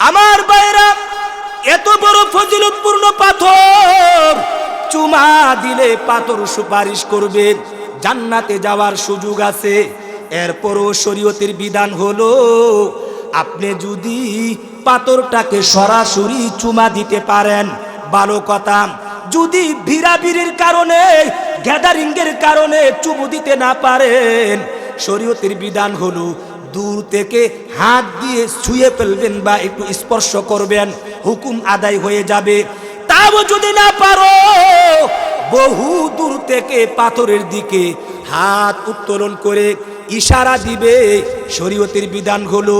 আমার ভাইরা, এত বড় ফজিলতপূর্ণ পাথর চুমা দিলে পাথর সুপারিশ করবে, জান্নাতে যাওয়ার সুযোগ আছে। এরপরও শরীয়তের বিধান হলো আপনি যদি পাথরটাকে সরাসরি চুমা দিতে পারেন ভালো কথা, যদি ভিড়াভিড়ির কারণে গ্যাদারিংয়ের কারণে চুমু দিতে না পারেন, শরীয়তের বিধান হলো দূর থেকে হাত দিয়ে ছুঁয়ে ফেলবেন বা একটু স্পর্শ করবেন, হুকুম আদায় হয়ে যাবে। তাও যদি না পারো, বহু দূর থেকে পাথরের দিকে হাত উত্তোলন করে ইশারা দিবে। শরীয়তের বিধান হলো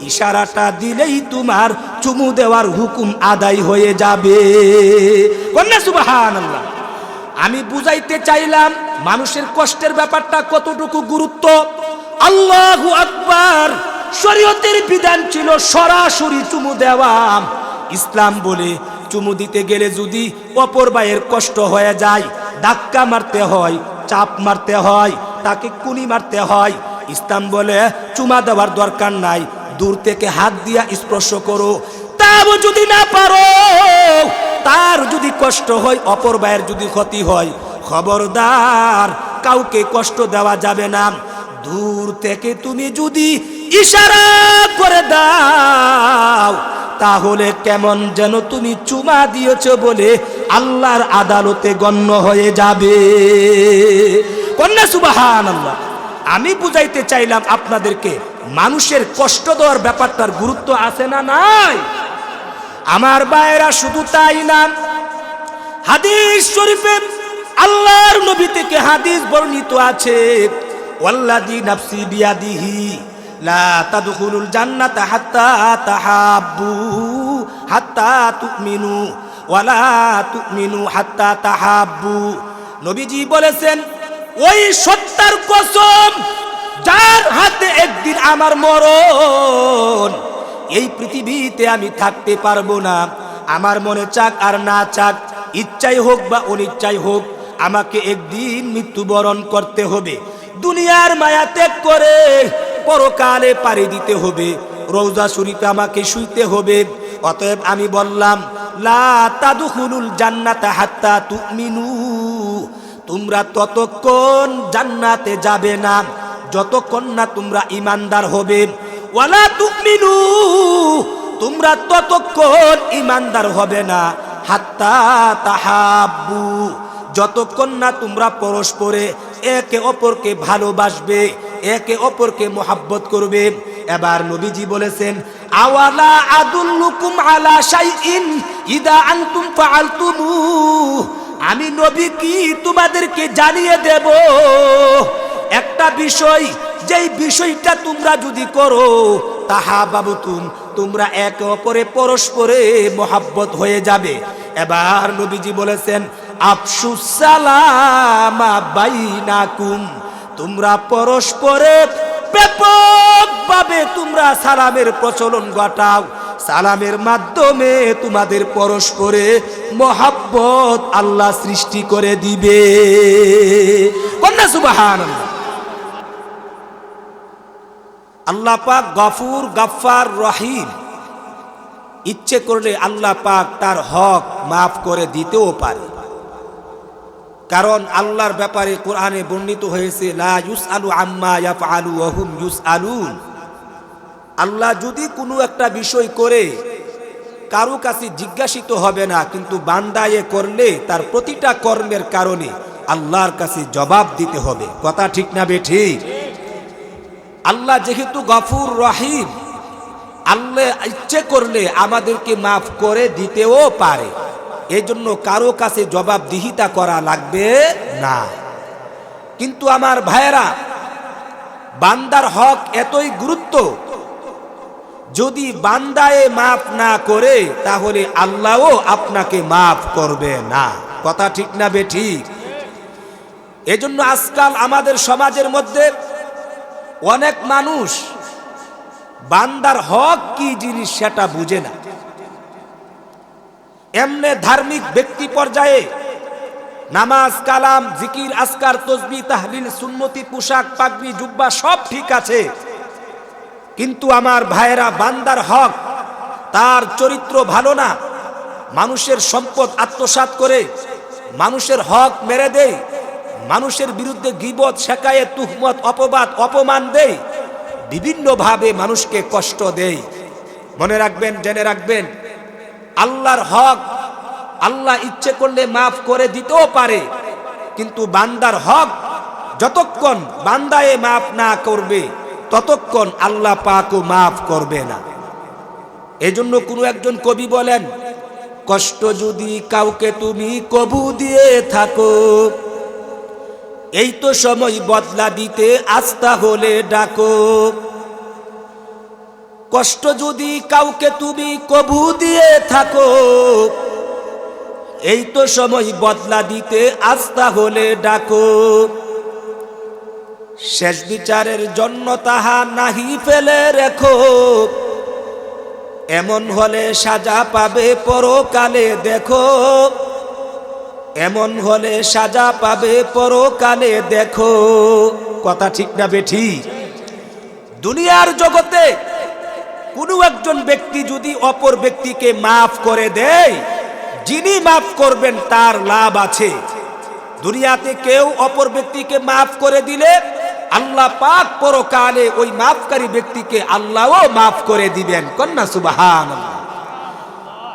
ইশারাটা দিলেই তোমার চুমু দেওয়ার হুকুম আদায় হয়ে যাবে। কন্যা সুবহানাল্লাহ। আমি বুঝাইতে চাইলাম মানুষের কষ্টের ব্যাপারটা কতটুকু গুরুত্ব। আল্লাহু আকবার। শরীয়তের বিধান ছিল সরাসরি চুমু দেওয়া। ইসলাম বলে চুমু দিতে গেলে যদি অপর ভাইয়ের কষ্ট হয়ে যায়, ধাক্কা মারতে হয়, চাপ মারতে হয়, তাকে কুনি মারতে হয়, ইসলাম বলে চুমা দেওয়ার দরকার নাই, দূর থেকে হাত দিয়া স্পর্শ করো। তাও যদি না পারো, তার যদি কষ্ট হয়, অপর ভাইয়ের যদি ক্ষতি হয়, খবরদার কাউকে কষ্ট দেওয়া যাবে না। দূর থেকে তুমি যদি ইশারা করে দাও, তাহলে কেমন যেন তুমি চুমা দিয়েছ বলে আল্লাহর আদালতে গণ্য হয়ে যাবে। কন্যা সুবহানাল্লাহ। আমি বুঝাইতে চাইলাম আপনাদেরকে মানুষের কষ্ট দেওয়ার ব্যাপারটার গুরুত্ব আছে না নাই? আমার ভাইয়েরা, শুধু তাই না, হাদিস শরীফে আল্লাহর নবী থেকে হাদিস বর্ণিত আছে, ওয়াল্লাযী নাফসি বিয়াদিহি লা তাদখুলুল জান্নাতা হাত্তা তাহাব্বু হাত্তা তুমিনু ওয়ালা তুমিনু হাত্তা তাহাব্বু। নবীজি বলেছেন, ওই সত্তার কসম যার হাতে একদিন আমার মরণ, এই পৃথিবীতে আমি থাকতে পারবো না। আমার মনে চাক আর না চাক, ইচ্ছাই হোক বা অনিচ্ছাই হোক, আমাকে একদিন মৃত্যুবরণ করতে হবে। দুনিয়ার মায়া ত্যাগ করে পরকালে পাড়ি দিতে হবে, রওজা শরীফে আমাকে শুইতে হবে। অতএব আমি বললাম, লা তাদখুলুল জান্নাতা হাত্তা তুমিনু, তোমরা ততক্ষণ জান্নাতে যাবে না যতক্ষণ না তোমরা ঈমানদার হবে। ওয়ালা তুমিনু, তোমরা ততক্ষণ ঈমানদার হবে না হাত্তা তাহাব্বু, যতক্ষণ না তোমরা পরস্পরে একে অপরকে ভালোবাসবে, একে অপরকে মোহাব্বত করবে। এবার নবীজি বলেছেন, আওয়ালা আদুল্লুকুম আলা শাইইন ইদা আনতুম ফাআলতুমু, আমি নবী কি তোমাদেরকে জানিয়ে দেব একটা বিষয়, যেই বিষয়টা তোমরা যদি করো, তাহাবাবতুম, তোমরা একে অপরে পরস্পরে মোহাব্বত হয়ে যাবে। এবার নবীজি বলেছেন, আফশুস সালামা বাইনাকুম, তোমরা পরস্পরে ব্যাপকভাবে তোমরা সালামের প্রচলন ঘটাও। সালামের মাধ্যমে তোমাদের পরস্পরে মোহাব্বত আল্লাহ সৃষ্টি করে দিবে। কন্যা সুবহানাল্লাহ। আল্লাহ পাক গফুর, গফফার, রহিম। ইচ্ছে করলে আল্লাহ পাক তার হক মাফ করে দিতেও পারে। কারণ আল্লাহর ব্যাপারে কোরআনে বর্ণিত হয়েছে, লা ইউসআলু আম্মা ইয়াফআলু ওয়া হুম ইউসআলুন। আল্লাহ যদি কোনো একটা বিষয় করে কারো কাছে জিজ্ঞাসিত হবে না, কিন্তু বান্দায়ে করলে তার প্রতিটা কর্মের কারণে আল্লাহর কাছে জবাব দিতে হবে। কথা ঠিক না বেঠিক? আল্লাহ যেহেতু গফুর রহিম, আল্লাহ ইচ্ছে করলে আমাদেরকে মাফ করে দিতেও পারে। এই জন্য কারো কাছে জবাবদিহিতা করা লাগবে না। কিন্তু আমার ভাইয়েরা, বান্দার হক এতই গুরুত্ব, যদি বান্দায়ে মাফ না করে তাহলে আল্লাহও আপনাকে মাফ করবে না। কথা ঠিক না বেঠিক? এজন্য আজকাল আমাদের সমাজের মধ্যে অনেক মানুষ বান্দার হক কি জিনিস সেটা বুঝে না। এমনে ধার্মিক ব্যক্তি পর্যায়ে নামাজ, কালাম, জিকির, আজকার, তসবিহ, তাহলিল, সুন্নতি, পোশাক, পাগড়ি, জুব্বা সব ঠিক আছে, কিন্তু আমার ভাইয়েরা বান্দার হক তার চরিত্র ভালো না, মানুষের সম্পদ আত্মসাৎ করে, মানুষের হক মেরে দেয়, মানুষের বিরুদ্ধে গীবত, শেকায়েত, তুহমত, অপবাদ, অপমান দেয়, বিভিন্নভাবে মানুষকে কষ্ট দেয়। মনে রাখবেন, জেনে রাখবেন, আল্লাহর হক আল্লাহ ইচ্ছে করলে মাফ করে দিতেও পারে, কিন্তু বান্দার হক যতক্ষণ বান্দায়ে মাফ না করবে ততক্ষণ আল্লাহ পাকও মাফ করবে না। এজন্য কোনো একজন কবি বলেন, কষ্ট যদি কাউকে তুমি কবু দিয়ে থাকো, এই তো সময় বদলা দিতে আস্থা হলে ডাকো। কষ্ট যদি কাউকে তুমি কবু দিয়ে থাকো, এই তো সময় বদলা দিতে আস্থা হলে ডাকো। শেষ বিচারের জন্য তাহা নাহি ফেলে রেখো, এমন হলে সাজা পাবে পরকালে দেখো, এমন হলে সাজা পাবে পরকালে দেখো। কথা ঠিক না বেঠিক? দুনিয়ার জগতে কোনো একজন ব্যক্তি যদি অপর ব্যক্তিকে মাফ করে দেয়, যিনি মাফ করবেন তার লাভ আছে। দুনিয়াতে কেউ অপর ব্যক্তিকে মাফ করে দিলে আল্লাহ পাক পরকালে ওই মাফকারী ব্যক্তিকে আল্লাহও মাফ করে দিবেন। কন্যা সুবহানাল্লাহ।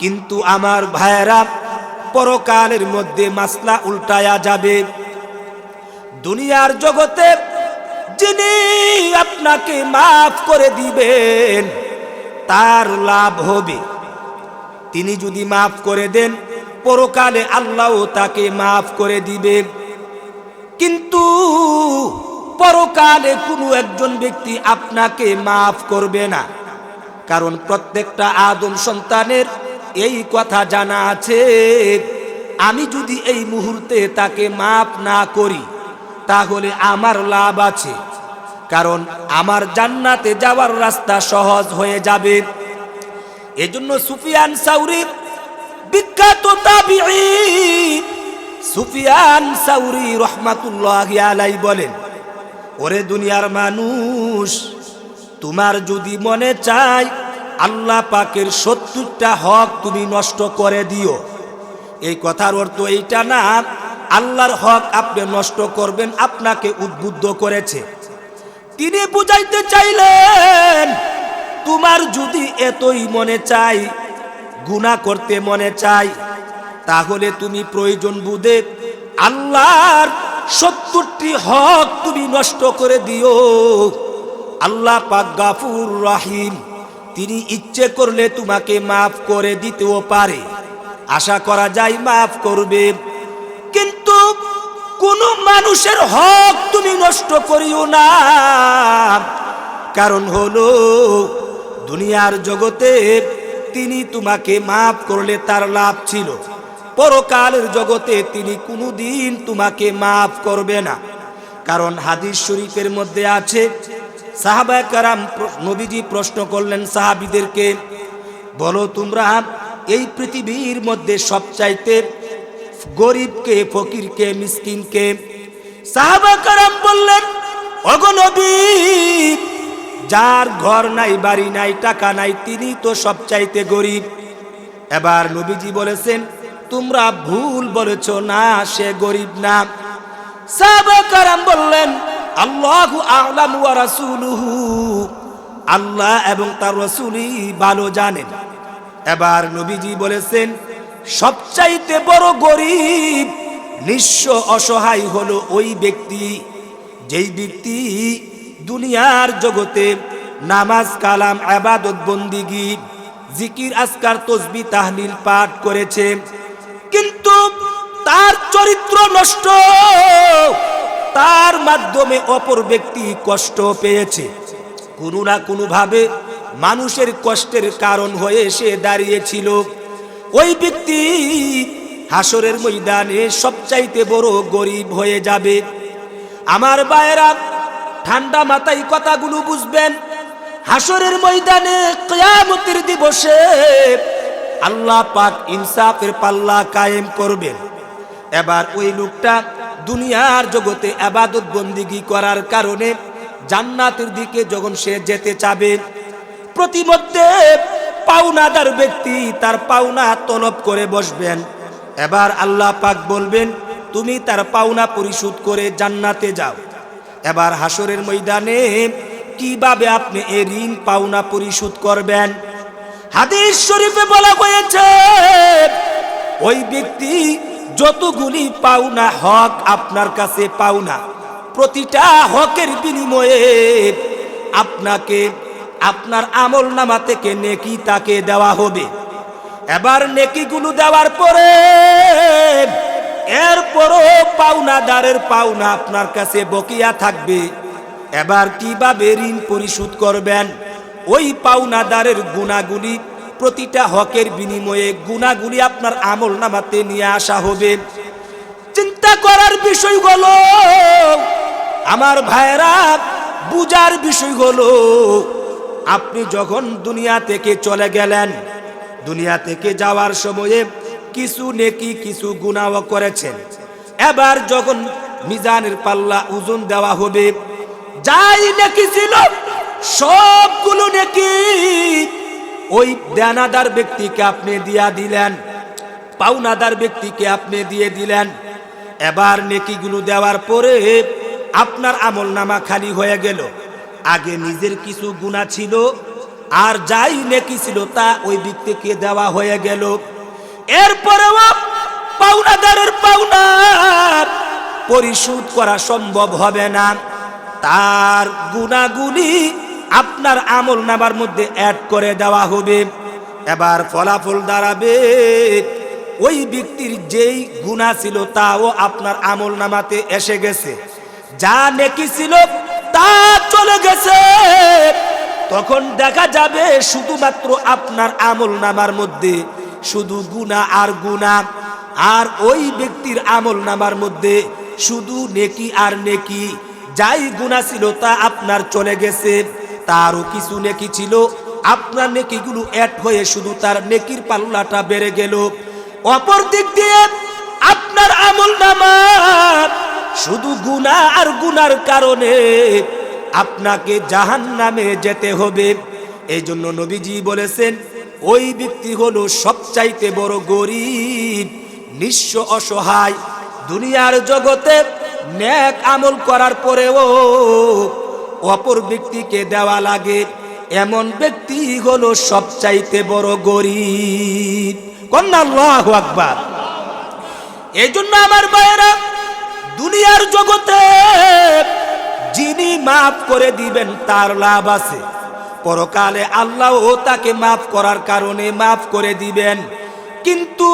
কিন্তু আমার ভাইয়েরা, পরকালের মধ্যে মাসলা উল্টায়া যাবে। দুনিয়ার জগতে যিনি আপনাকে মাফ করে দিবেন তার লাভ হবে। তিনি যদি মাফ করে দেন, পরকালে আল্লাহও তাকে মাফ করে দিবেন। কিন্তু পরকালে কোনো একজন ব্যক্তি আপনাকে মাফ করবে না, কারণ প্রত্যেকটা আদম সন্তানের এই কথা জানা আছে, আমি যদি এই মুহূর্তে তাকে মাফ না করি তাহলে আমার লাভ আছে, কারণ আমার জান্নাতে যাওয়ার রাস্তা সহজ হয়ে যাবে। এজন্য সুফিয়ান সাউরি, বিখ্যাত তাবিঈ সুফিয়ান সাউরি রাহমাতুল্লাহি আলাইহি বলেন, ওরে দুনিয়ার মানুষ, তোমার যদি মনে চায় আল্লাহ পাকের 70টা হক তুমি নষ্ট করে দিও, এই কথার অর্থ এইটা না আল্লাহর হক আপনি নষ্ট করবেন, আপনাকে উদ্বুদ্ধ করেছে। তিনি বুঝাইতে চাইলেন, তোমার যদি এতই মনে চাই, গুনাহ করতে মনে চাই, তাহলে তুমি প্রয়োজন বুঝে আল্লাহর 70টি হক তুমি নষ্ট করে দিও। আল্লাহ পাক গাফুর রহিম, তিনি ইচ্ছে করলে তোমাকে মাফ করে দিতেও পারে, আশা করা যায় মাফ করবে। কিন্তু কোন মানুষের হক তুমি নষ্ট করিও না, কারণ হলো দুনিয়ার জগতে তিনি তোমাকে মাফ করলে তার লাভ ছিল, পরকালের জগতে তিনি কোনোদিন তোমাকে মাফ করবে না। কারণ হাদিস শরীফের মধ্যে আছে, সাহাবায়ে কেরাম, নবীজি প্রশ্ন করলেন সাহাবীদেরকে, বলো তোমরা এই পৃথিবীর মধ্যে সবচাইতে গরিবকে, ফকিরকে, মিসকিনকে? সাহাবায়ে কেরাম বললেন, ওগো নবী, যার ঘর নাই, বাড়ি নাই, টাকা নাই, তিনি তো সবচাইতে গরিব। এবার নবীজি বলেছেন, তোমরা ভুল বলেছো, না, সে গরিব না। সাহাবায়ে কেরাম বললেন, আল্লাহু আ'লামু ওয়া রাসূলুহু, আল্লাহ এবং তার রাসূলই ভালো জানেন। এবার নবীজি বলেছেন, সবচাইতে বড় গরিব, নিঃস্ব, অসহায় হলো ওই ব্যক্তি, যেই ব্যক্তি দুনিয়ার জগতে নামাজ, কালাম, ইবাদত, বন্দিগি, জিকির, আজকার, তাসবিহ, তাহলিল পাঠ করেছে, কিন্তু তার চরিত্র নষ্ট, তার মাধ্যমে অপর ব্যক্তি কষ্ট পেয়েছে, কোনো না কোনো ভাবে মানুষের কষ্টের কারণ হয়ে সে দাঁড়িয়েছিল। ওই ব্যক্তি হাসরের ময়দানে সবচাইতে বড় গরিব হয়ে যাবে। আমার ভাইয়েরা, ঠান্ডা মাথায় কথাগুলো বুঝবেন। হাসরের ময়দানে কিয়ামতের দিবসে আল্লাহ পাক ইনসাফের পাল্লা কায়েম করবেন। এবার ওই লোকটা দুনিয়ার জগতে ইবাদত বন্দিগি করার কারণে জান্নাতের দিকে যখন সে যেতে চাবে, প্রতিমধ্যে পাওনাদার ব্যক্তি তার পাওনা তলব করে বসবেন। এবার আল্লাহ পাক বলবেন তুমি তার পাওনা পরিশোধ করে জান্নাতে যাও। এবার হাসরের ময়দানে কিভাবে আপনি এই ঋণ পাওনা পরিশোধ করবেন? হাদিস শরীফে বলা হয়েছে ওই ব্যক্তি যতগুলি পাওনা হক আপনার কাছে পাওনা, প্রতিটা হকের বিনিময়ে আপনাকে আপনার আমল নামা থেকে নেকি তাকে দেওয়া হবে। এবার নেকিগুলো দেওয়ার পরে এরপরও পাওনাদারের পাওনা আপনার কাছে বকিয়া থাকবে। এবার কিভাবে ঋণ পরিশোধ করবেন? ওই পাওনাদারের গুনাহগুলি, প্রতিটা হকের বিনিময়ে গুনাহগুলি আপনার আমল নামাতে নিয়ে আসা হবে। চিন্তা করার বিষয় হলো আমার ভাইরা, বুঝার বিষয় হলো আপনি যখন দুনিয়া থেকে চলে গেলেন, দুনিয়া থেকে যাওয়ার সময়ে কিছু নেকি কিছু গুনাহ করেছেন। এবার যখন মিজানের পাল্লা ওজন দেওয়া হবে, যাই নেকি ছিল সবগুলো নেকি ওই দেনাদার ব্যক্তিকে আপনি দিয়া দিলেন, পাওনাদার ব্যক্তিকে আপনি দিয়ে দিলেন। এবার নেকিগুলো দেওয়ার পরে আপনার আমল নামা খালি হয়ে গেল। আগে নিজের কিছু গুনাহ ছিল আর যাই নেকি ছিল তা ওই ব্যক্তিকে দেওয়া হয়ে গেল। এরপরেও পাওনাদারের পাওনা পরিশোধ করা সম্ভব হবে না, তার গুনাহগুলি আপনার আমল নামার মধ্যে অ্যাড করে দেওয়া হবে। এবার ফলাফল দাঁড়াবে ওই ব্যক্তির যেই গুনাহ ছিল তাও আপনার আমল নামাতে এসে গেছে, যা নেকি ছিল তা চলে গেছে। তখন দেখা যাবে শুধুমাত্র আপনার আমল নামার মধ্যে শুধু গুনাহ আর গুনাহ, আর ওই ব্যক্তির আমল নামার মধ্যে শুধু নেকি আর নেকি। যাই গুনাহ ছিল তা আপনার চলে গেছে, তারও কিছু নেকি ছিল, আপনার নেকিগুলো অ্যাড হয়ে শুধু তার নেকির পাল্লাটা বেড়ে গেল। অপর দিক দিয়ে আপনার আমল নামা শুধু গুনাহ আর গুনার কারণে আপনাকে জাহান্নামে যেতে হবে। এই জন্য নবীজি বলেছেন ওই ব্যক্তি হলো সবচাইতে বড় গরিব, নিঃস্ব, অসহায়। দুনিয়ার জগতে নেক আমল করার পরেও অপর ব্যক্তিকে দেওয়া লাগে, এমন ব্যক্তি হলো সবচাইতে বড় গরিব। কন্যা আল্লাহু আকবার। এই জন্য আমার ভাইয়েরা, দুনিয়ার জগতে যিনি মাফ করে দিবেন তার লাভ আছে, পরকালে আল্লাহ ও তাকে মাফ করার কারণে মাফ করে দিবেন। কিন্তু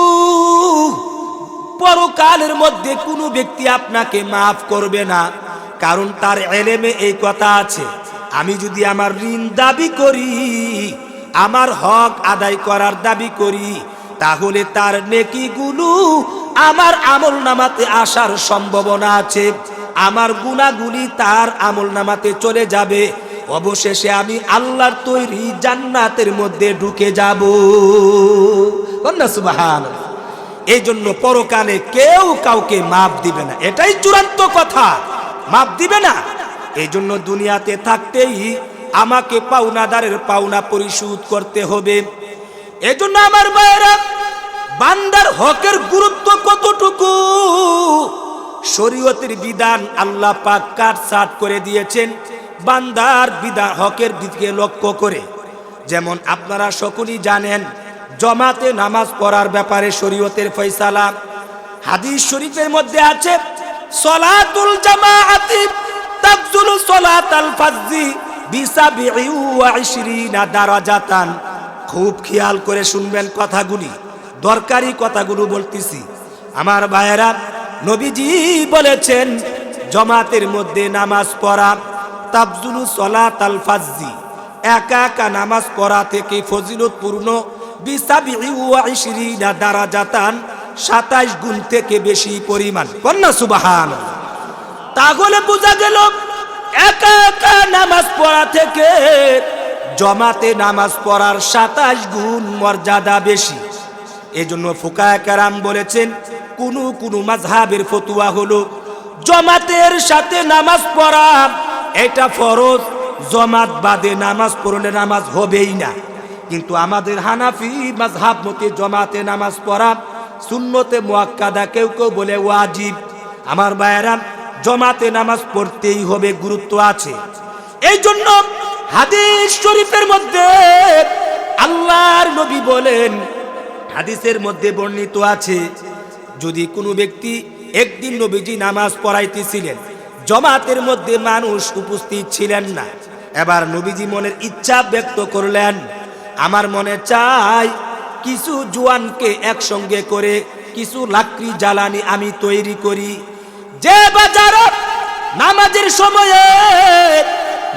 পরকালের মধ্যে কোনো ব্যক্তি আপনাকে মাফ করবে না, কারণ তার এলেমে এই কথা আছে, আমি যদি আমার ঋণ দাবি করি, আমার হক আদায় করার দাবি করি, তাহলে তার নেকিগুলো আমার আমল নামাতে আসার সম্ভাবনা আছে, আমার গুনাহগুলি তার আমল নামাতে চলে যাবে, অবশেষে আমি আল্লাহর তৈরি জান্নাতের মধ্যে ঢুকে যাব। কন্যা সুবহানাল্লাহ। এই জন্য পরকালে কেউ কাউকে মাফ দিবে না, এটাই চূড়ান্ত কথা, মাফ দিবে না। এই জন্য দুনিয়াতে থাকতেই আমাকে পাওনাদারের পাওনা পরিশোধ করতে হবে। এই জন্য আমার ভাইয়েরা, বান্দার হকের গুরুত্ব কতটুকু শরীয়তের বিধান আল্লাহ পাক কাটছাঁট করে দিয়েছেন বান্দার বিধান হকের দিকে লক্ষ্য করে। যেমন আপনারা সকলেই জানেন জমাতে নামাজ পড়ার ব্যাপারে শরীয়তের ফয়সালা। হাদিস শরীফের মধ্যে আছে সলাতুল জামাআতি তাফজুলু সলাতাল ফাজরি বি27 দারাজাতান। খুব খেয়াল করে শুনবেন কথাগুলি, দরকারি কথাগুলো বলতেছি আমার ভাইয়েরা। নবীজি বলেছেন জমাতের মধ্যে নামাজ পড়া তাফজুলু সলাতাল ফাজরি, একা একা নামাজ পড়া থেকে ফজিলতপূর্ণ বি27 দারাজাতান, 27 গুণ থেকে বেশি পরিমাণ। কন্যা সুবহানাল্লাহ। তাহলে বোঝা গেল একা একা নামাজ পড়া থেকে জমাতে নামাজ পড়ার 27 গুণ মর্যাদা বেশি। এজন্য ফুকায়ে কেরাম বলেছেন কোন মাযহাবের ফতোয়া হলো জমাতের সাথে নামাজ পড়া এটা ফরজ, জমাত বাদে নামাজ পড়লে নামাজ হবেই না। কিন্তু আমাদের হানাফি মাযহাব মতে জামাতে নামাজ পড়া সুন্নতে মুআক্কাদা, কেউ কেউ বলে ওয়াজিব। আমার ভাইয়েরা, জামাতে নামাজ পড়তেই হবে, গুরুত্ব আছে। এই জন্য হাদিস শরীফের মধ্যে আল্লাহর নবী বলেন, হাদিসের মধ্যে বর্ণিত আছে, যদি কোনো ব্যক্তি একদিন নবীজি নামাজ পড়াইতেছিলেন, জামাতের মধ্যে মানুষ উপস্থিত ছিলেন না, এবার নবীজি মনের ইচ্ছা ব্যক্ত করলেন, আমার মনে চাই কিছু জওয়ানকে একসঙ্গে করে কিছু লাকড়ি জ্বালানি আমি তৈরি করি, যে বাজারে নামাজের সময়ে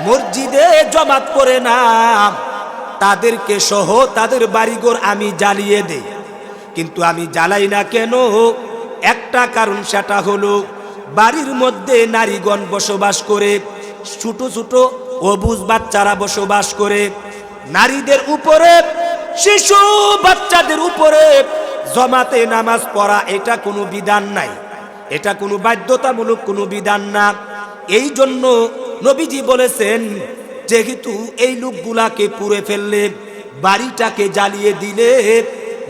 মসজিদে জামাত পড়ে না, তাদেরকে সহ তাদের বাড়িঘর আমি জ্বালিয়ে দেই। কিন্তু আমি জ্বালাই না কেন? একটা কারণ, সেটা হলো বাড়ির মধ্যে নারীগণ বসবাস করে, ছোট ছোট অবুঝ বাচ্চারা বসবাস করে, নারীদের উপরে, শিশু বাচ্চাদের উপরে জামাতে নামাজ পড়া এটা কোনো বিধান নাই, এটা কোনো বাধ্যতামূলক কোনো বিধান না। এই জন্য নবীজি বলেছেন, যেহেতু এই লোকগুলাকে পুড়ে ফেললে, বাড়িটাকে জ্বালিয়ে দিলে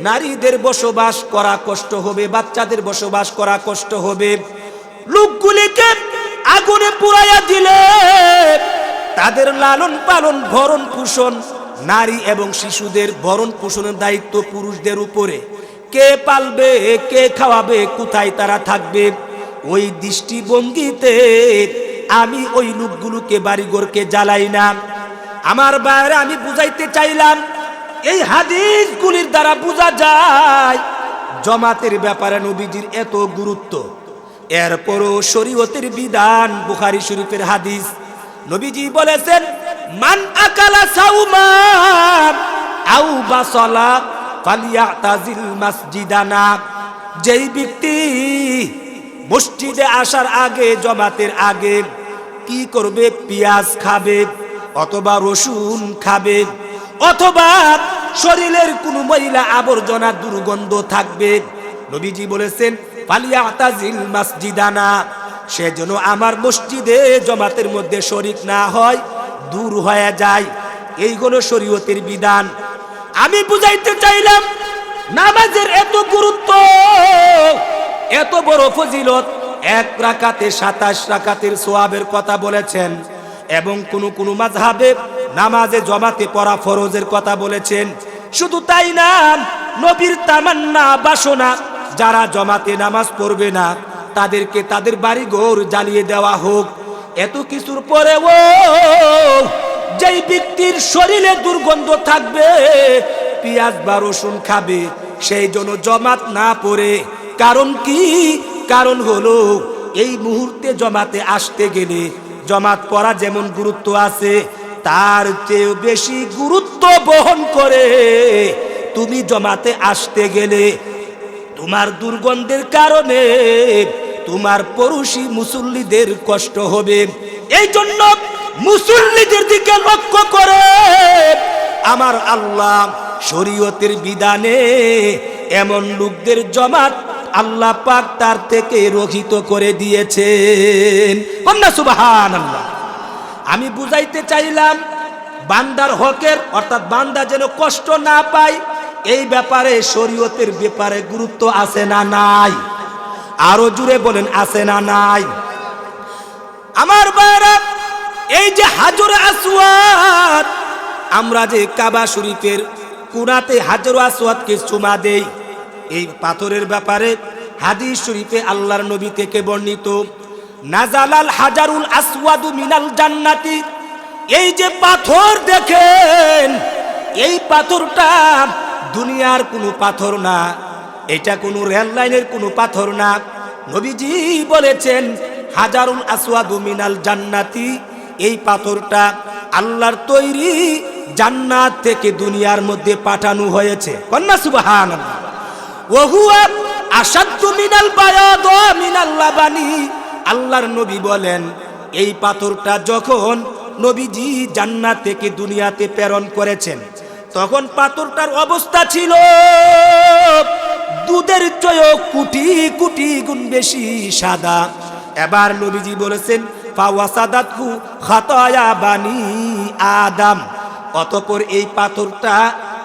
নারীদের বসবাস করা কষ্ট হবে, বাচ্চাদের বসবাস করা কষ্ট হবে, লোকগুলিকে আগুনে পুড়াইয়া দিলে তাদের লালন পালন, ভরণ পোষণ, নারী এবং শিশুদের ভরণ পোষণের দায়িত্ব পুরুষদের উপরে। কে পালবে, কে খাওয়াবে, কোথায় তারা থাকবে? ওই দৃষ্টিভঙ্গিতে আমি ওই লোকগুলোকে, বাড়িঘরকে জ্বালাই না। আমার বাইরে আমি বুঝাইতে চাইলাম, এই হাদিসগুলির দ্বারা বোঝা যায় জামাতের ব্যাপারে নবীজির এত গুরুত্ব। এরপরও শরীয়তের বিধান, বুখারী শরীফের হাদিস, নবীজি বলেছেন, মান আকালা সাউমান আও বাসালা ফালিয়াতাজিল মাসজিদানা। যেই ব্যক্তি মসজিদে আসার আগে, জামাতের আগে কি করবে? পেঁয়াজ খাবে, অথবা রসুন খাবে, অথবা শরীরের কোনো ময়লা আবর্জনা দুর্গন্ধ থাকবে, নবীজি বলেছেন ফালিয়াতাজিল মাসজিদানা, সে যেন আমার মসজিদে জামাতের মধ্যে শরীক না হয়, দূর হয়ে যায়। এই হলো শরীয়তের বিধান। আমি বুঝাইতে চাইলাম, নামাজের এত গুরুত্ব, এত বড় ফজিলত, এক রাকাতে 27 রাকাতের সওয়াবের কথা বলেছেন, এবং কোন মাযহাবে নামাজে জামাতে পড়া ফরজের কথা বলেছেন। শুধু তাই না, নবীর তামান্না, বাসনা, যারা জামাতে নামাজ পড়বে না তাদেরকে তাদের বাড়িঘর জ্বালিয়ে দেওয়া হোক। এত কিছুর পরেও যেই ব্যক্তির শরীরে দুর্গন্ধ থাকবে, পেঁয়াজ বা রসুন খাবে, সেই জন্য জামাত না পড়ে। কারণ কি? কারণ হলো এই মুহূর্তে জামাতে আসতে গেলে জামাত পড়া যেমন গুরুত্ব আছে, তার চেয়ে বেশি গুরুত্ব বহন করে তুমি জামাতে আসতে গেলে তোমার দুর্গন্ধের কারণে তোমার পড়োশী মুসল্লিদের কষ্ট হবে। এই জন্য মুসল্লিদের দিকে লক্ষ্য করে আমার আল্লাহ শরীয়তের বিধানে এমন লোকদের জামাত আল্লাহ পাক তার থেকে রহিত করে দিয়েছেন। কন্যা সুবহানাল্লাহ। আমি বুঝাইতে চাইলাম, বান্দার হকের, অর্থাৎ বান্দা যেন কষ্ট না পায়, এই ব্যাপারে শরীয়তের ব্যাপারে গুরুত্ব আছে না নাই? আরো জুড়ে বলেন, আছে না নাই? আমার ভাইরা, এই যে হাজর আসওয়াদ, আমরা যে কাবা শরীফের কোণাতে হাজর আসওয়াদকে চুমা দেই, এই পাথরের ব্যাপারে হাদিস শরীফে আল্লাহর নবী থেকে বর্ণিত, নাজালাল হাজারুল আসওয়াদু মিনাল জান্নাতি। এই যে পাথর দেখেন, এই পাথরটা দুনিয়ার কোনো পাথর না, এটা কোনো রেল লাইনের কোনো পাথর না। নবীজি বলেছেন হাজারুল আসওয়াদু মিনাল জান্নাতি, এই পাথরটা আল্লাহর তৈরি, জান্নাত থেকে দুনিয়ার মধ্যে পাঠানো হয়েছে। কন্যা সুবহানাল্লাহ। ওয়া হুয়া আশাদ্দু মিনাল বায়াদ মিনাল লাবানি। আল্লাহর নবী বলেন, এই পাথরটা যখন নবীজি জান্নাত থেকে দুনিয়াতে প্রেরণ করেছেন, তখন পাথরটার অবস্থা ছিল দুধের চেয়েও কোটি কোটি গুণ বেশি সাদা। এবার নবীজি বলেছেন ফাওয়াসাদাতহু খাতায়া বানি আদম, অতঃপর এই পাথরটা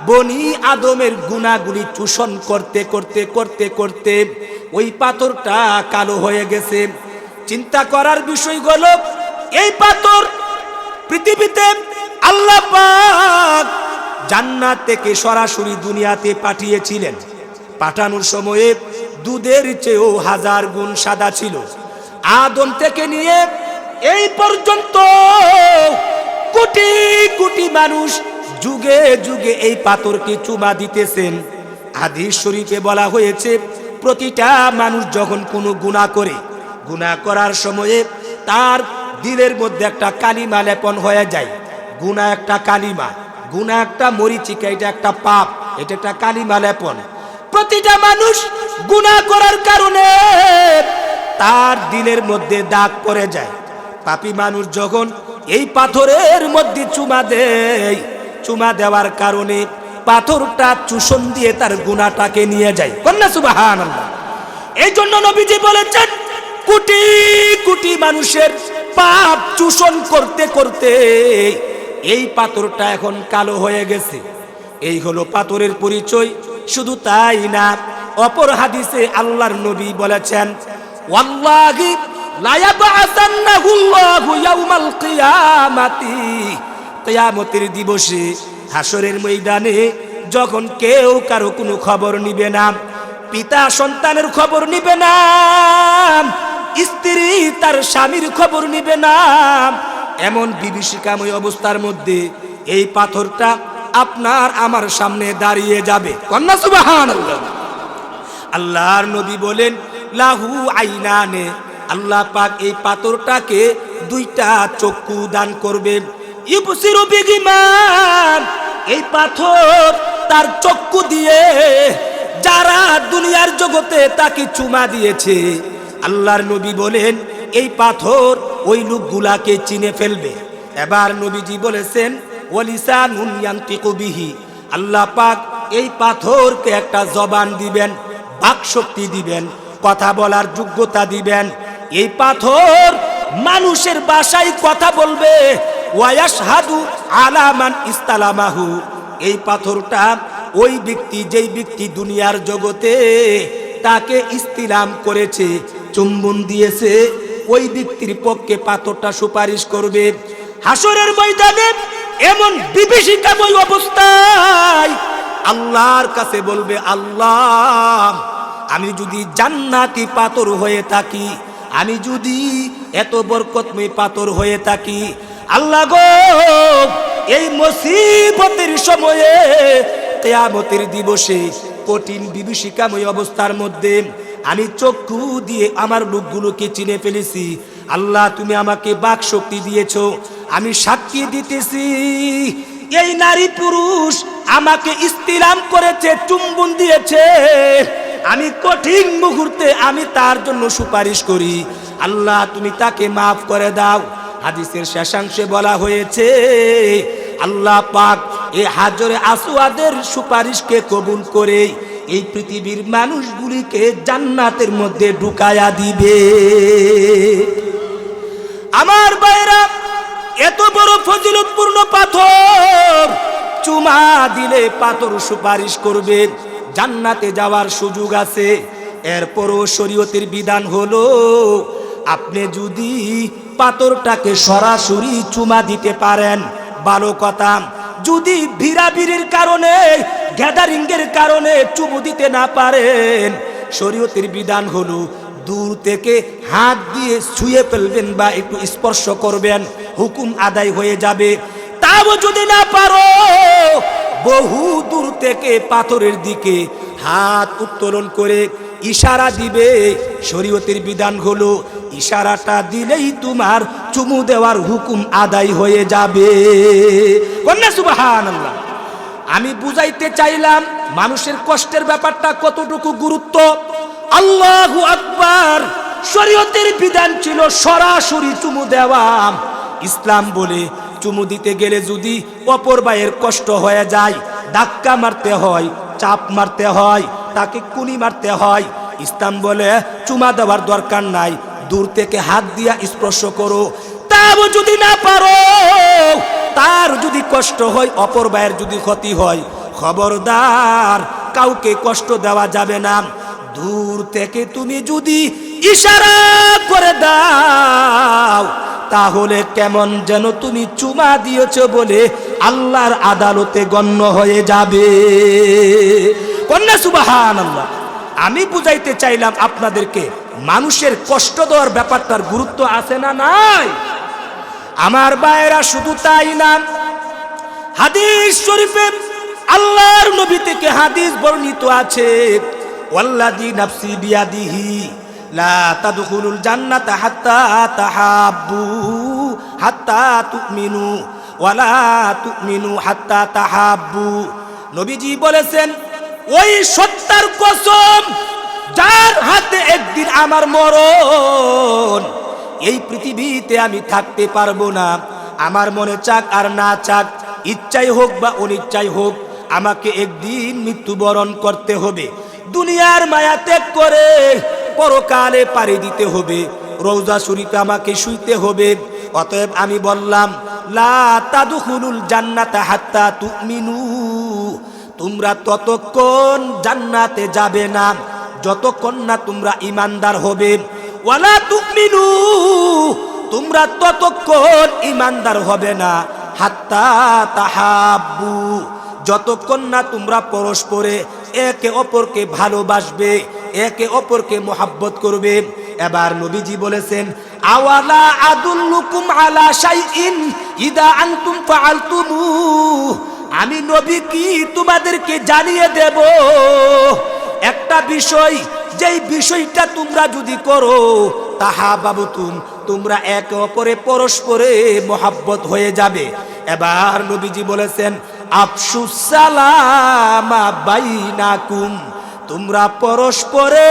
বনি আদমের গুনাহগুলি চূষণ করতে করতে করতে করতে ওই পাথরটা কালো হয়ে গেছে। চিন্তা করার বিষয় হলো, এই পাথর পৃথিবীতে আল্লাহ পাক জান্নাত থেকে সরাসরি দুনিয়াতে পাঠিয়েছিলেন। পাঠানোর সময়ে দুধের চেয়েও 1000 গুণ সাদা ছিল। আদম থেকে নিয়ে এই পর্যন্ত কোটি কোটি মানুষ যুগে যুগে এই পাথরকে চুমা দিতেছেন। হাদিস শরীফে বলা হয়েছে, প্রতিটা মানুষ যখন কোনো গুনাহ করে, গুনাহ করার সময়ে তার দিলের মধ্যে একটা কালিমা লেপন হয়ে যায়। গুনাহ একটা কালিমা, গুনাহ একটা মরিচিকা, এটা একটা পাপ, এটা একটা কালিমা লেপন। প্রতিটা মানুষ গুনাহ করার কারণে তার দিলের মধ্যে দাগ পড়ে যায়। পাপী মানুষ যখন এই পাথরের মধ্যে চুমা দেয়, চুমা দেওয়ার কারণে পাথরটা চূষণ দিয়ে তার গুনাহটাকে নিয়ে যায়। কন্যা সুবহানাল্লাহ। এই জন্য নবীজি বলেছেন, কোটি কোটি মানুষের পাপ চূষণ করতে করতে এই পাথরটা এখন কালো হয়ে গেছে। এই হলো পাথরের পরিচয়। শুধু তাই না, অপর হাদিসে আল্লাহর নবী বলেছেন, ওয়াল্লাহি লা ইয়াবআসান্নাহুল্লাহু ইয়াউমাল কিয়ামাতি, কিয়ামতের দিবসে হাসরের ময়দানে যখন কেউ কারো কোনো খবর নিবে না, পিতা সন্তানের খবর নিবে না, স্ত্রী তার স্বামীর খবর নিবে না, এমন বিভীষিকাময় অবস্থার মধ্যে এই পাথরটা আপনার আমার সামনে দাঁড়িয়ে যাবে। কন্যা সুবহানাল্লাহ। আল্লাহর নবী বলেন, লাহু আইনানে, আল্লাহ পাক এই পাথরটাকে দুইটা চক্ষু দান করবে। ইবসিরু বিহিমা, এই পাথর তার চক্ষু দিয়ে যারা দুনিয়ার জগতে তাকে চুমা দিয়েছে, আল্লাহর নবী বলেন এই পাথর ওই লোকগুলাকে চিনে ফেলবে। এবার নবীজি বলেছেন, ওয়ালিসানুন ইয়ানতিকু বিহি, আল্লাহ পাক এই পাথরকে একটা জবান দিবেন, বাক শক্তি দিবেন, কথা বলার যোগ্যতা দিবেন। এই পাথর মানুষের ভাষায় কথা বলবে। ওয়ায়াশহাদু আলা মান ইসতালামাহু, এই পাথরটা ওই ব্যক্তি, যেই ব্যক্তি দুনিয়ার জগতে তাকে ইস্তিলাম করেছে, চুম্বন দিয়েছে, ওই ব্যক্তির পক্ষে পাথরটা সুপারিশ করবে। হাসরের ময়দানে এমন বিভীষিকাময় অবস্থায় আল্লাহর কাছে বলবে, আল্লাহ আমি যদি জান্নাতি পাথর হয়ে থাকি, আমি যদি এত বরকতময় পাথর হয়ে থাকি, আল্লাহ গো এই মুসিবতের সময়ে, কিয়ামতের দিবসে কঠিন বিভীষিকাময় অবস্থার মধ্যে আমি চক্ষু দিয়ে আমার লোকগুলোকে চিনে ফেলেছি। আল্লাহ তুমি আমাকে বাক শক্তি দিয়েছো, আমি সাক্ষী দিতেছি এই নারী পুরুষ আমাকে ইস্তিলাম করেছে, চুম্বন দিয়েছে, আমি কঠিন মুহূর্তে আমি তার জন্য সুপারিশ করি, আল্লাহ তুমি তাকে মাফ করে দাও। হাদিসের শেষাংশে বলা হয়েছে, আল্লাহ পাক এই হাজরে আসওয়াদের সুপারিশকে কবুল করে এই পৃথিবীর মানুষগুলিকে জান্নাতের মধ্যে ঢুকায়া দিবে। আমার ভাইরা, এত বড় ফজিলতপূর্ণ পাথর চুমা দিলে পাথর সুপারিশ করবে, জান্নাতে যাওয়ার সুযোগ আছে। এরপরও শরীয়তের বিধান হলো, আপনি যদি পাথরটাকে সরাসরি চুমা দিতে পারেন ভালো কথা, যদি ভিড়াভিড়ির কারণে, গ্যাদারিংয়ের কারণে চুমু দিতে না পারেন, শরীয়তের বিধান হলো দূর থেকে হাত দিয়ে ছুঁয়ে ফেলবেন বা একটু স্পর্শ করবেন, হুকুম আদায় হয়ে যাবে। তাও যদি না পারো, বহু দূর থেকে পাথরের দিকে হাত উত্তোলন করে ইশারা দিবে। শরীয়তের বিধান হলো ইশারাটা দিলেই তোমার চুমু দেওয়ার হুকুম আদায় হয়ে যাবে। কন্যা সুবহানাল্লাহ। আমি বুঝাইতে চাইলাম মানুষের কষ্টের ব্যাপারটা কতটুকু গুরুত্ব। আল্লাহু আকবার। শরীয়তের বিধান ছিল সরাসরি চুমু দেওয়া। ইসলাম বলে চুমু দিতে গেলে যদি অপর ভাইয়ের কষ্ট হয়ে যায়, ধাক্কা মারতে হয়, চাপ মারতে হয়, তাকে কুনি মারতে হয়, ইসলাম বলে চুমা দেওয়ার দরকার নাই, দূর থেকে হাত দিয়া স্পর্শ করো। তাও যদি না পারো, তার যদি কষ্ট হয়, অপর ভাইয়ের যদি ক্ষতি হয়, খবরদার, কাউকে কষ্ট দেওয়া যাবে না। দূর থেকে তুমি যদি ইশারা করে দাও তাহলে কেমন যেন তুমি চুমা দিয়েছ বলে আল্লাহর আদালতে গণ্য হয়ে যাবে। কন্যা সুবহানাল্লাহ। আমি বুঝাইতে চাইলাম আপনাদেরকে, মানুষের কষ্ট দেওয়ার ব্যাপারটার গুরুত্ব আছে না নাই? আমার ভাইয়েরা, শুধু তাই না, হাদিস শরীফে আল্লাহর নবী থেকে হাদিস বর্ণিত আছে, ওয়াল্লাযী নাফসি বিয়াদিহি লা তাদখুলুল জান্নাতা হাত্তা তাহাব্বু হাত্তা তুমিনু ওয়ালা তুমিনু হাত্তা তাহাব্বু। নবীজি বলেছেন, ওই সত্তার কসম যার হাতে একদিন আমার মরণ, এই পৃথিবীতে আমি থাকতে পারবো না। আমার মনে চাক আর না চাক, ইচ্ছাই হোক বা অনিচ্ছাই হোক, আমাকে একদিন মৃত্যুবরণ করতে হবে। দুনিয়ার মায়া ত্যাগ করে পরকালে পাড়ি দিতে হবে, রওজা শরীফে আমাকে শুইতে হবে। অতএব আমি বললাম, লা তাদখুলুল জান্নাতা হাত্তা তুমিনু, তোমরা ততক্ষণ জান্নাতে যাবে না যতক্ষণ না তোমরা ঈমানদার হবে। ওয়ালা তুমিনু, তোমরা ততক্ষণ ঈমানদার হবে না হাত্তা তাহাব্বু, যতক্ষণ না তোমরা পরস্পরে একে অপরকে ভালোবাসবে, একে অপরকে মোহাব্বত করবে। এবার নবীজি বলেছেন, আওয়ালা আদুল্লুকুম আলা শাইইন ইদা আনতুম ফাআলতুমু, আমি নবী কি তোমাদেরকে জানিয়ে দেব একটা বিষয়, যেই বিষয়টা তোমরা যদি করো তাহাবাবতুম, তোমরা একে অপরে পরস্পরে মোহাব্বত হয়ে যাবে। এবার নবীজি বলেছেন, আফশুস সালামা বাইনাকুম, তোমরা পরস্পরে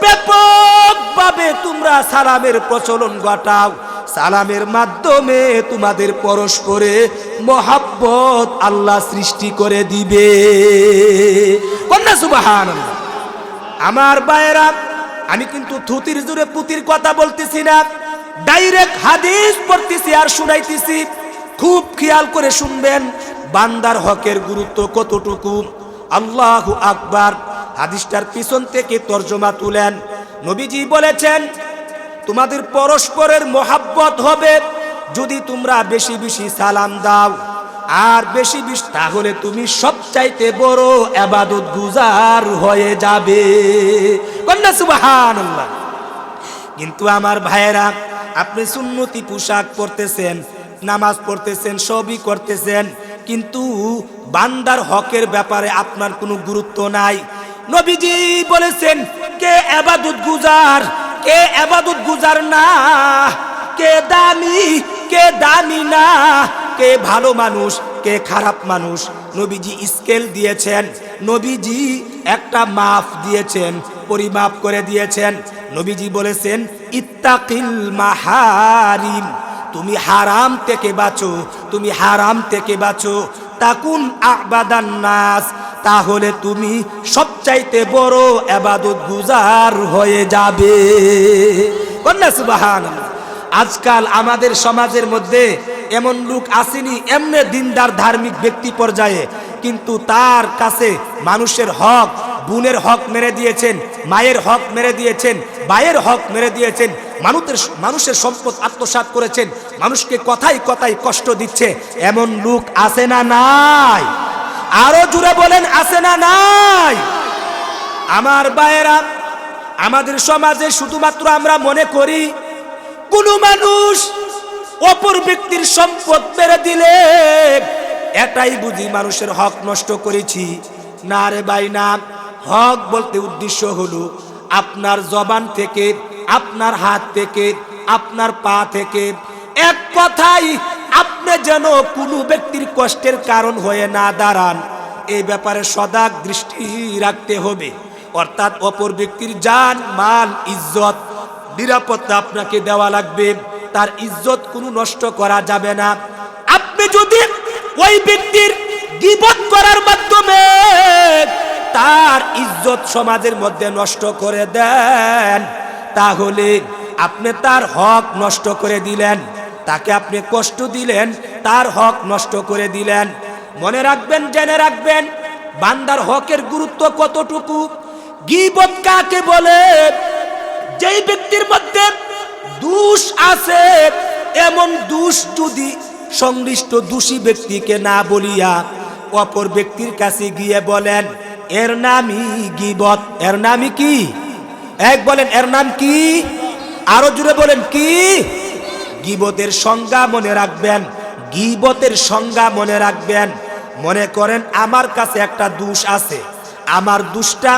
ব্যাপকভাবে তোমরা সালামের প্রচলন ঘটাও। সালামের মাধ্যমে তোমাদের পরস্পরে মহাব্বত আল্লাহ সৃষ্টি করে দিবে। কন্যা সুবহানাল্লাহ। আমার ভাইয়েরা, আমি কিন্তু থুতির জোরে পুতির কথা বলতেছি না, ডাইরেক্ট হাদিস পড়তেছি আর শুনাইতেছি। খুব খেয়াল করে শুনবেন বান্দার হকের গুরুত্ব কতটুকু। আল্লাহু আকবার। হাদিসটার পিছন থেকে তরজমা তুলেন। নবীজি বলেছেন, তোমাদের পরস্পরের মোহাব্বত হবে যদি তোমরা বেশি বেশি সালাম দাও আর বেশি বেশি, তাহলে তুমি সবচাইতে বড় ইবাদত গুজার হয়ে যাবে। কন্যা সুবহানাল্লাহ। কিন্তু আমার ভাইয়েরা, আপনি সুন্নতি পোশাক পরতেছেন, নামাজ পড়তেছেন, সবই করতেছেন, কিন্তু বান্দার হকের ব্যাপারে আপনার কোনো গুরুত্ব নাই। নবীজি বলেছেন, কে ইবাদত গুজার, কে ইবাদত গুজার না, কে দামি, কে দামি না, কে ভালো মানুষ, কে খারাপ মানুষ। নবীজি স্কেল দিয়েছেন, নবীজি একটা মাপ দিয়েছেন, পরিমাপ করে দিয়েছেন। নবীজি বলেছেন, ইত্তাকিল মাহারিম, তুমি হারাম থেকে বাঁচো, তুমি হারাম থেকে বাঁচো। তাকুন আবাদান নাস, তাহলে তুমি সবচাইতে বড় ইবাদত গুজার হয়ে যাবে। কন্যা সুবহানাল্লাহ। আজকাল আমাদের সমাজের মধ্যে এমন লোক আসেনি, এমনি দিনদার ধার্মিক ব্যক্তি পর্যায়ে, কিন্তু তার কাছে মানুষের হক, বোনের হক মেরে দিয়েছেন, মায়ের হক মেরে দিয়েছেন, ভাইয়ের হক মেরে দিয়েছেন, মানুষের সম্পদ আত্মসাৎ করেছেন, মানুষকে কথায় কথায় কষ্ট দিচ্ছে, এমন লোক আছে না নাই? আরো জুড়ে বলেন, আছে না নাই? আমার ভাইয়েরা, আমাদের সমাজে শুধুমাত্র আমরা মনে করি কোন মানুষ অপর ব্যক্তির সম্পদ মেরে দিলে এটাই বুঝি মানুষের হক নষ্ট করেছি। না রে ভাই, না। হক বলতে উদ্দেশ্য হলো আপনার জবান থেকে, আপনার হাত থেকে, আপনার পা থেকে এক কথাই আপনি যেন কোনো ব্যক্তির কষ্টের কারণ হয়ে না দাঁড়ান, এই ব্যাপারে সজাগ দৃষ্টি রাখতে হবে। অর্থাৎ অপর ব্যক্তির জান, মাল, ইজ্জত, নিরাপত্তা আপনাকে দেওয়া লাগবে। তার ইজ্জত কোনো নষ্ট করা যাবে না। আপনি যদি ওই ব্যক্তির গীবত করার মাধ্যমে তার ইজ্জত সমাজের মধ্যে নষ্ট করে দেন, তাহলে আপনি তার হক নষ্ট করে দিলেন, তাকে আপনি কষ্ট দিলেন, তার হক নষ্ট করে দিলেন। মনে রাখবেন, জেনে রাখবেন, বান্দার হকের গুরুত্ব কতটুকু। গীবত কাকে বলে? যেই ব্যক্তির মধ্যে দোষ আছে, এমন দোষ যদি সংশ্লিষ্ট দোষী ব্যক্তিকে না বলিয়া অপর ব্যক্তির কাছে গিয়ে বলেন, এর নামই গীবত। এর নামই কি? এক বলেন, এর নাম কি? আরো জোরে বলেন, কি? গীবতের সংজ্ঞা মনে রাখবেন। গীবতের সংজ্ঞা মনে রাখবেন। মনে করেন আমার কাছে একটা দোষ আছে, আমার দোষটা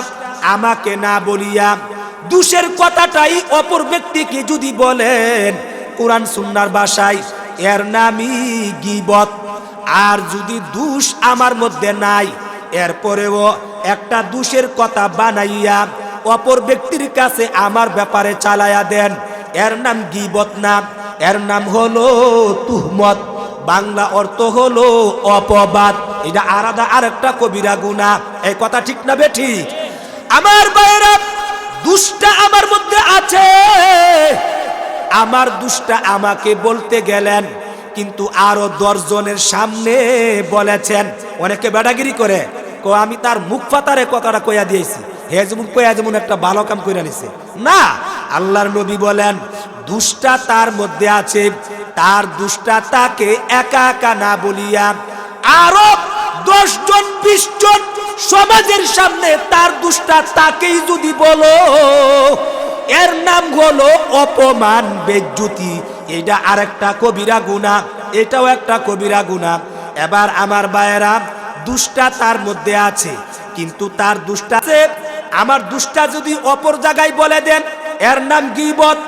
আমাকে না বলিয়া দোষের কথাটাই অপর ব্যক্তিকে যদি বলেন, কোরআন সুন্নাহর ভাষায় এর নামই গীবত। আর যদি দোষ আমার মধ্যে নাই, এরপরেও একটা দোষের কথা বানাইয়া অপর ব্যক্তির কাছে আমার ব্যাপারে চালায়া দেন, এর নাম গীবত না, এর নাম হলো তুহমত। বাংলা অর্থ হলো অপবাদ। এটা আলাদা আরেকটা কবিরা গুনাহ। এই কথা ঠিক না বেঠিক? আমার ভাইরা, দোষটা আমার মধ্যে আছে, আমার দোষটা আমাকে বলতে গেলেন, কিন্তু আরো 10 জনের সামনে বলেছেন। অনেকে বেড়াগিরি করে, আমি তার মুখ ফাতারে কথাটা কইয়া দিয়েছি, হে যেমন কইয়া যেমন একটা ভালো কাম কইরা নিছে। না, আল্লাহর নবী বলেন দোষটা তার মধ্যে আছে, তার দোষটা তাকে একা একা না বলিয়া আরো 10 জন 20 জন সমাজের সামনে তার দোষটা তাকেই যদি বলো, এর নাম হলো অপমান, বেজ্জতি। এটা আরেকটা কবিরা গুনাহ, এটাও একটা কবিরা গুনাহ। এবার আমার ভাইয়েরা, দোষটা তার মধ্যে আছে, কিন্তু তার দোষটা আছে, আমার দোষটা যদি অপর জায়গায় বলে দেন, এর নাম গীবত।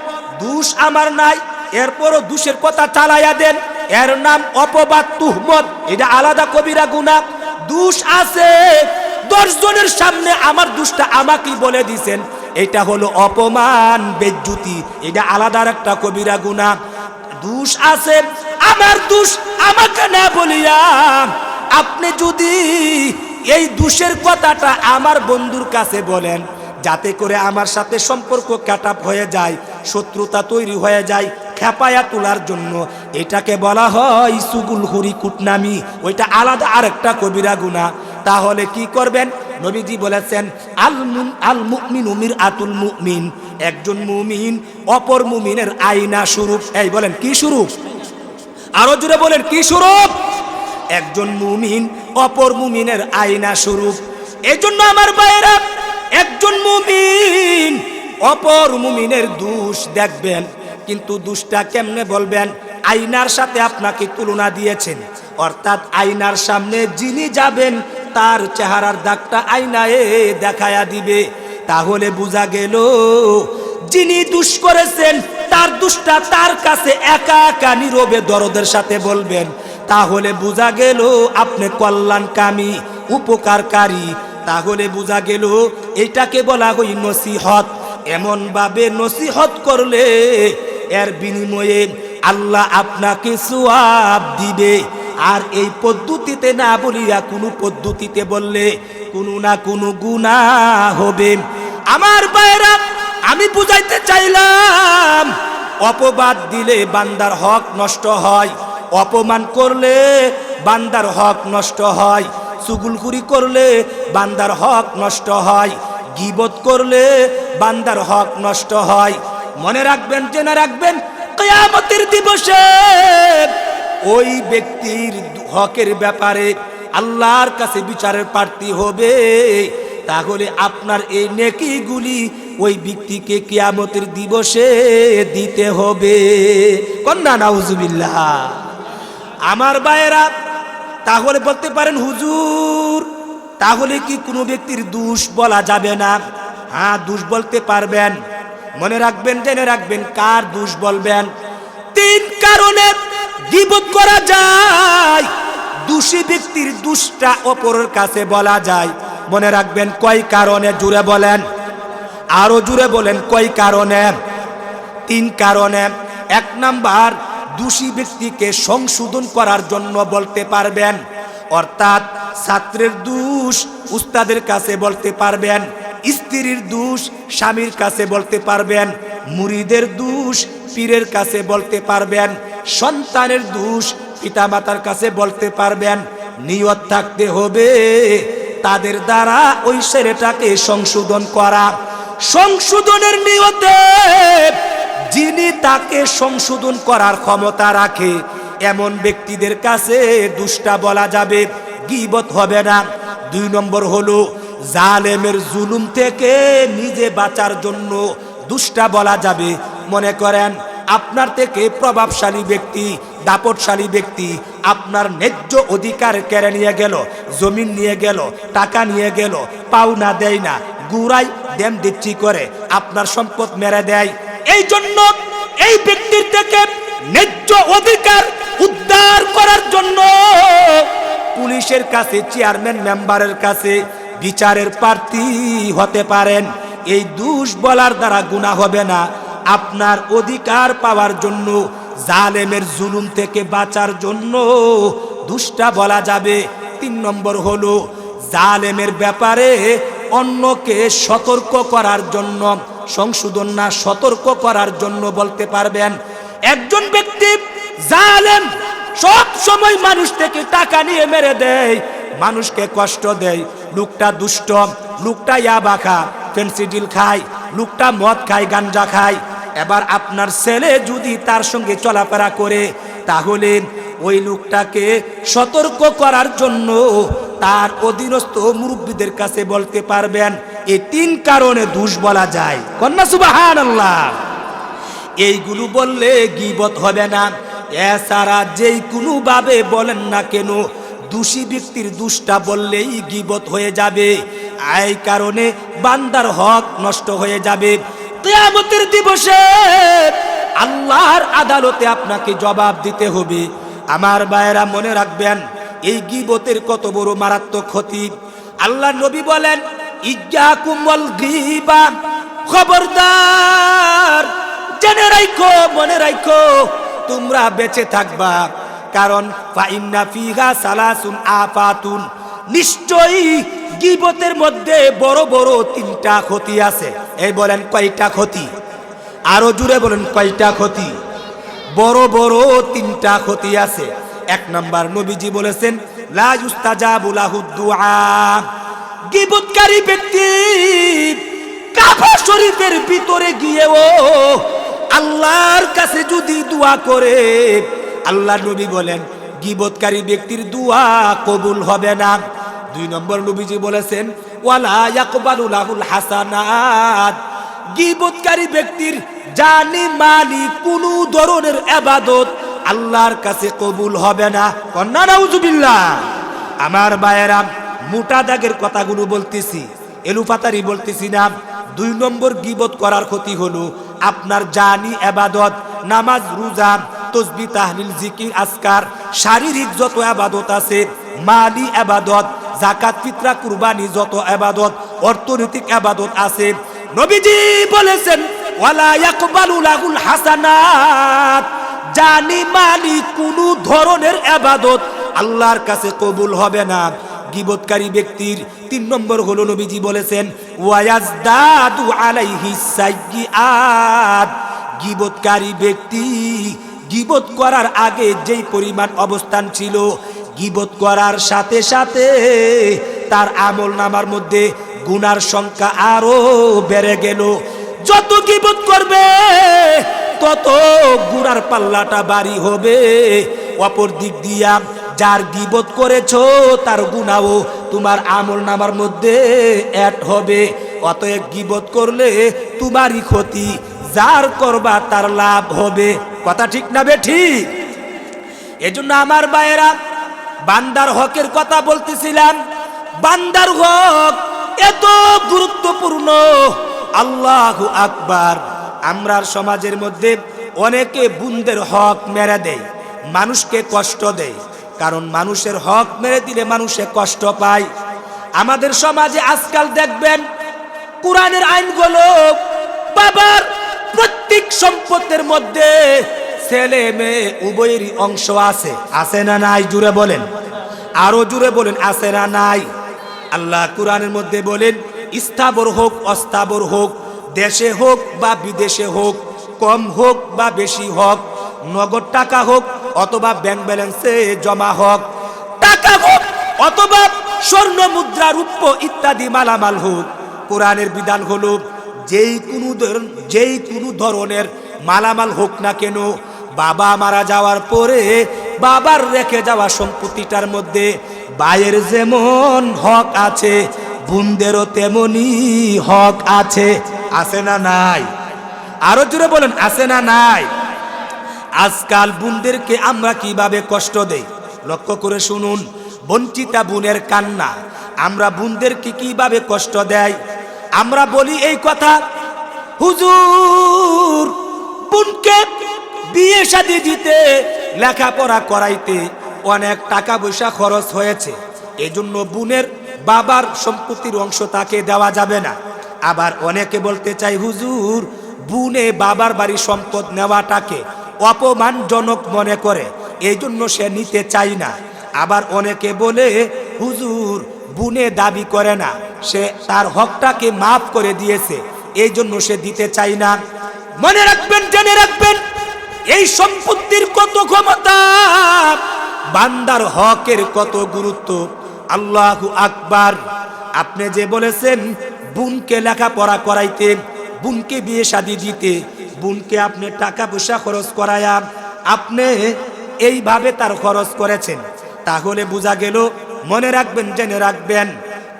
দোষ আমার নাই, এরপরও দোষের কথা চালাইয়া দেন, এর নাম অপবাদ, তুহমত। এটা আলাদা কবিরা গুনাহ। দোষ আছে, 10 জনের সামনে আমার দোষটা আমাকেই বলে দিছেন, এটা হলো অপমান, বেজ্জতি। এটা আলাদা একটা কবিরা গুনাহ। দোষ আছে, আমার দোষ আমাকে না বলিয়া আপনি যদি এই দোষের কথাটা আমার বন্ধুর কাছে বলেন, যাতে করে আমার সাথে সম্পর্ক কাটাপ হয়ে যায়, শত্রুতা তৈরি হয়ে যায়, খেপায়া তোলার জন্য, এটাকে বলা হয় সুগুলখুরি, কুটনামি। ওইটা আলাদা আরেকটা কবিরা গুনাহ। তাহলে কি করবেন? নবীজি বলেছেন, আল মুমিনু মিরআতুল মুমিন, একজন মুমিন অপর মুমিনের আয়না স্বরূপ। এই বলেন, কি স্বরূপ? আরো জোরে বলেন, কি স্বরূপ? একজন মুমিন অপর মুমিনের আয়না স্বরূপ। এই জন্য আমার ভাইয়েরা, একজন মুমিন অপর মুমিনের দোষ দেখবেন, কিন্তু দোষটা কেমনে বলবেন? আয়নার সাথে আপনাকে তুলনা দিয়েছেন, অর্থাৎ আয়নার সামনে যিনি যাবেন তার চেহারার দাগটা আয়নায় দেখায়া দিবে। তাহলে বোঝা গেল যিনি দোষ করেছেন তার দোষটা তার কাছে একা একা নীরবে দরদের সাথে বলবেন। তাহলে বোঝা গেল আপনি কল্যাণকামী, উপকারকারী। তাহলে বোঝা গেল এটাকে বলা হয় নসিহত। এমন ভাবে নসিহত করলে এর বিনিময়ে আল্লাহ আপনাকে সওয়াব দিবে। আর এই পদ্ধতিতে না বলিয়া কোনো পদ্ধতিতে বললে কোনো না কোনো গুনাহ হবে। আমার ভাইরা, আমি বুঝাইতে চাইলাম, অপবাদ দিলে বান্দার হক নষ্ট হয়, অপমান করলে বান্দার হক নষ্ট হয়, চুগলখুরি করলে বান্দার হক নষ্ট হয়, গীবত করলে বান্দার হক নষ্ট হয়। মনে রাখবেন, জেনে রাখবেন, কিয়ামতের দিবসে ওই ব্যক্তির হকের ব্যাপারে আল্লাহর কাছে বিচারের প্রার্থী হবে। তাহলে আপনার এই নেকিগুলি ওই ব্যক্তিকে কিয়ামতের দিবসে দিতে হবে। কন্যা নাউজুবিল্লাহ। আমার ভাইয়েরা, তাহলে বলতে পারেন, হুজুর তাহলে কি কোনো ব্যক্তির দোষ বলা যাবে না? হ্যাঁ, দোষ বলতে পারবেন। মনে রাখবেন, জেনে রাখবেন, কার দোষ বলবেন? 3 কারণে গীবত করা যায়। দোষী ব্যক্তির দোষটা অপরের কাছে বলা যায়। মনে রাখবেন, কয় কারণে? জুড়ে বলেন, আরো জুড়ে বলেন, কয় কারণে? 3 কারণে। 1 নাম্বার, দোষী ব্যক্তিকে সংশোধন করার জন্য বলতে পারবেন, অর্থাৎ ছাত্রের দোষ উস্তাদের কাছে বলতে পারবেন, স্ত্রীর দোষ স্বামীর কাছে বলতে পারবেন, মুরিদের দোষ পীরের কাছে বলতে পারবেন, সন্তানের দোষ পিতামাতার কাছে বলতে পারবেন। নিয়ত থাকতে হবে তাদের দ্বারা ওই ছেলেটাকে সংশোধন করা। সংশোধনের নিয়তে যিনি তাকে সংশোধন করার ক্ষমতা রাখে এমন ব্যক্তিদের কাছে দুষ্টা বলা যাবে, গীবত হবে না। 2 নম্বর হলো জালেমের জুলুম থেকে নিজে বাঁচার জন্য দুষ্টা বলা যাবে। মনে করেন আপনার থেকে প্রভাবশালী ব্যক্তি, দাপটশালী ব্যক্তি আপনার ন্যায্য অধিকার কেড়ে নিয়ে গেল, জমিন নিয়ে গেল, টাকা নিয়ে গেল, পাওনা দেয় না, গুড়াই দেম দিচ্ছি করে আপনার সম্পদ মেরে দেয়। এই জন্য এই ব্যক্তির থেকে ন্যায্য অধিকার উদ্ধার করার জন্য পুলিশের কাছে, চেয়ারম্যান মেম্বারের কাছে বিচারের প্রার্থী হতে পারেন। এই দোষ বলার দ্বারা গুনাহ হবে না। আপনার অধিকার পাওয়ার জন্য, জালেমের জুলুম থেকে বাঁচার জন্য দুষ্টা বলা যাবে। 3 নম্বর হলো জালেমের ব্যাপারে অন্যকে সতর্ক করার জন্য, সংশোধন না সতর্ক করার জন্য বলতে পারবেন। একজন ব্যক্তি জালেম সব সময় মানুষ থেকে টাকা নিয়ে মেরে দেয়, মানুষকে কষ্ট দেয়, লোকটা দুষ্ট, লোকটা ইয়াবা খায়, ফেন্সিডিল খায়, লোকটা মদ খায়, গাঞ্জা খায়। এবার আপনার ছেলে যদি তার সঙ্গে চলাফেরা করে তাহলে ওই লোকটাকে সতর্ক করার জন্য তার অধীনস্থ মুরব্বীদের কাছে বলতে পারবেন। এই 3 কারণে দোষ বলা যায়। কন্যা সুবহানাল্লাহ। এইগুলো বললে গীবত হবে না। এছাড়া যেই কোনো ভাবে বলেন না কেন দোষী ব্যক্তির দুষ্টা বললেই গীবত হয়ে যাবে। এই কারণে বান্দার হক নষ্ট হয়ে যাবে। কিয়ামতের দিবসে আল্লাহর আদালতে আপনাকে জবাব দিতে হবে। আমার ভাইয়েরা মনে রাখবেন এই গীবতের কত বড় মারাত্মক ক্ষতি। আল্লাহ নবী বলেন, ইয়্যাকুম ওয়াল গীবা, খবরদার, জেনে রাখো, মনে রাখো, তোমরা বেঁচে থাকবা। কারণ ফাইন্না ফিহা সালাসুন আফাতুন, নিশ্চয়ই গীবতের মধ্যে বড় বড় 3টা ক্ষতি আছে। এই বলেন কয়টা ক্ষতি? আরো জুড়ে বলেন কয়টা ক্ষতি? বড় বড় 3টা ক্ষতি আছে। 1 নম্বর নবীজি বলেছেন, লা ইউস্তাজাবু লাহুদ দুআ। গীবতকারী ব্যক্তি কাবা শরীফের ভিতরে গিয়েও আল্লাহর কাছে যদি দোয়া করে, আল্লাহ নবী বলেন গীবতকারী ব্যক্তির দোয়া কবুল হবে না। 2 নম্বর নবীজি বলেছেন, ওয়ালা ইয়াকবালু লাহুল হাসানাত। গীবতকারী ব্যক্তির জানি মালি কোনো ধরনের ইবাদত আল্লাহর কাছে কবুল হবে না। কন্যা নাউজুবিল্লাহ। আমার ভাইয়েরা মোটা দাগের কথাগুলো বলতেছি, এলুফাতারি বলতেছি না। 2 নম্বর গীবত করার ক্ষতি হলো আপনার জানি ইবাদত, নামাজ, রোজা, তাসবিহ, তাহলিল, জিকির, আজকার, শারীরিক যত ইবাদত আছে, মালি ইবাদত, যাকাত, ফিতরা, কুরবানি, যত ইবাদত, অর্থনৈতিক ইবাদত আছে, নবীজি বলেছেন ওয়ালা ইয়াকবালু লাহুল হাসানাত। জানি মালি কোনো ধরনের ইবাদত আল্লাহর কাছে কবুল হবে না। গীবতকারী ব্যক্তির 3 নম্বর হলো নবীজি বলেছেন ওয়ায়াজদাদু আলাইহিস সাইয়্যাত। গীবতকারী ব্যক্তি গীবত করার আগে যেই পরিমাণ অবস্থান ছিল, গীবত করার সাথে সাথে তার আমলনামার মধ্যে গুনার সংখ্যা আরো বেড়ে গেল। যত গীবত করবে তত গুনার পাল্লাটা ভারী হবে। অপর দিক দিয়া যার গীবত করেছো তার গুনাহও তোমার আমলনামার মধ্যে অ্যাড হবে। অতএব গীবত করলে তোমারই ক্ষতি, যার করবা তার লাভ হবে। কথা ঠিক না বে ঠিক? এজন্য আমার ভাইয়েরা বান্দার হকের কথা বলতেছিলাম। বান্দার হক এত গুরুত্বপূর্ণ, আল্লাহু আকবার। আমরা সমাজের মধ্যে অনেকে বুনদের হক মেরে দেয়, মানুষকে কষ্ট দেয়। কারণ মানুষের হক মেরে দিলে মানুষে কষ্ট পায়। আমাদের সমাজে আজকাল দেখবেন কোরআনের আইনগুলো বাবার প্রত্যেক সম্পদের মধ্যে ছেলে মেয়ে উভয়েরই অংশ আছে। আছে না নাই? জুড়ে বলেন, আরো জুড়ে বলেন, আছে না নাই? আল্লাহ কোরআনের মধ্যে বলেন, স্থাবর হোক অস্থাবর হোক, দেশে হোক বা বিদেশে হোক, কম হোক বা বেশি হোক, নগদ টাকা হোক অথবা ব্যাংক ব্যালেন্সে জমা হোক, টাকা হোক অথবা স্বর্ণ মুদ্রা রূপ্য ইত্যাদি মালামাল হোক, কোরআনের বিধান হলো যেই কোনো ধরনের মালামাল হোক না কেন, বাবা মারা যাওয়ার পরে বাবার রেখে যাওয়া সম্পত্তিটার মধ্যে ভাইয়ের যেমন হক আছে, বোনদেরও তেমনি হক আছে। আছে না নাই? আরো জোরে বলেন, আছে না নাই? আজকাল বোনদেরকে আমরা কিভাবে কষ্ট দেই, লক্ষ্য করে শুনুন। বঞ্চিতা বোনের কান্না, আমরা বোনদেরকে কিভাবে কষ্ট দেয়। আমরা বলি এই কথা, হুজুর বোনকে বিয়ে শাদী দিতে, লেখাপড়া করাইতে অনেক টাকা পয়সা খরচ হয়েছে, এজন্য বোনের বাবার সম্পত্তির অংশ তাকে দেওয়া যাবে না। আবার অনেকে বলতে চাই, হুজুর বোনে বাবার বাড়ির সম্পদ নেওয়াটাকে অপমানজনক মনে করে, এই জন্য সে নিতে চায় না। আবার অনেকে বলে, হুজুর বোনে দাবি করে না, সে তার হকটাকে মাফ করে দিয়েছে, এই জন্য সে দিতে চায় না। মনে রাখবেন, জেনে রাখবেন, এই সম্পত্তির কত ক্ষমতা, বান্দার হকের কত গুরুত্ব। আল্লাহু আকবার। আপনি যে বলেছেন বোনকে লেখাপড়া করাইতে, বোনকে বিয়ে শাদী দিতে, বোনকে আপনি টাকা পয়সা খরচ করায়া আপনি এইভাবে তার খরচ করেছেন, তাহলে বোঝা গেল, মনে রাখবেন, জেনে রাখবেন,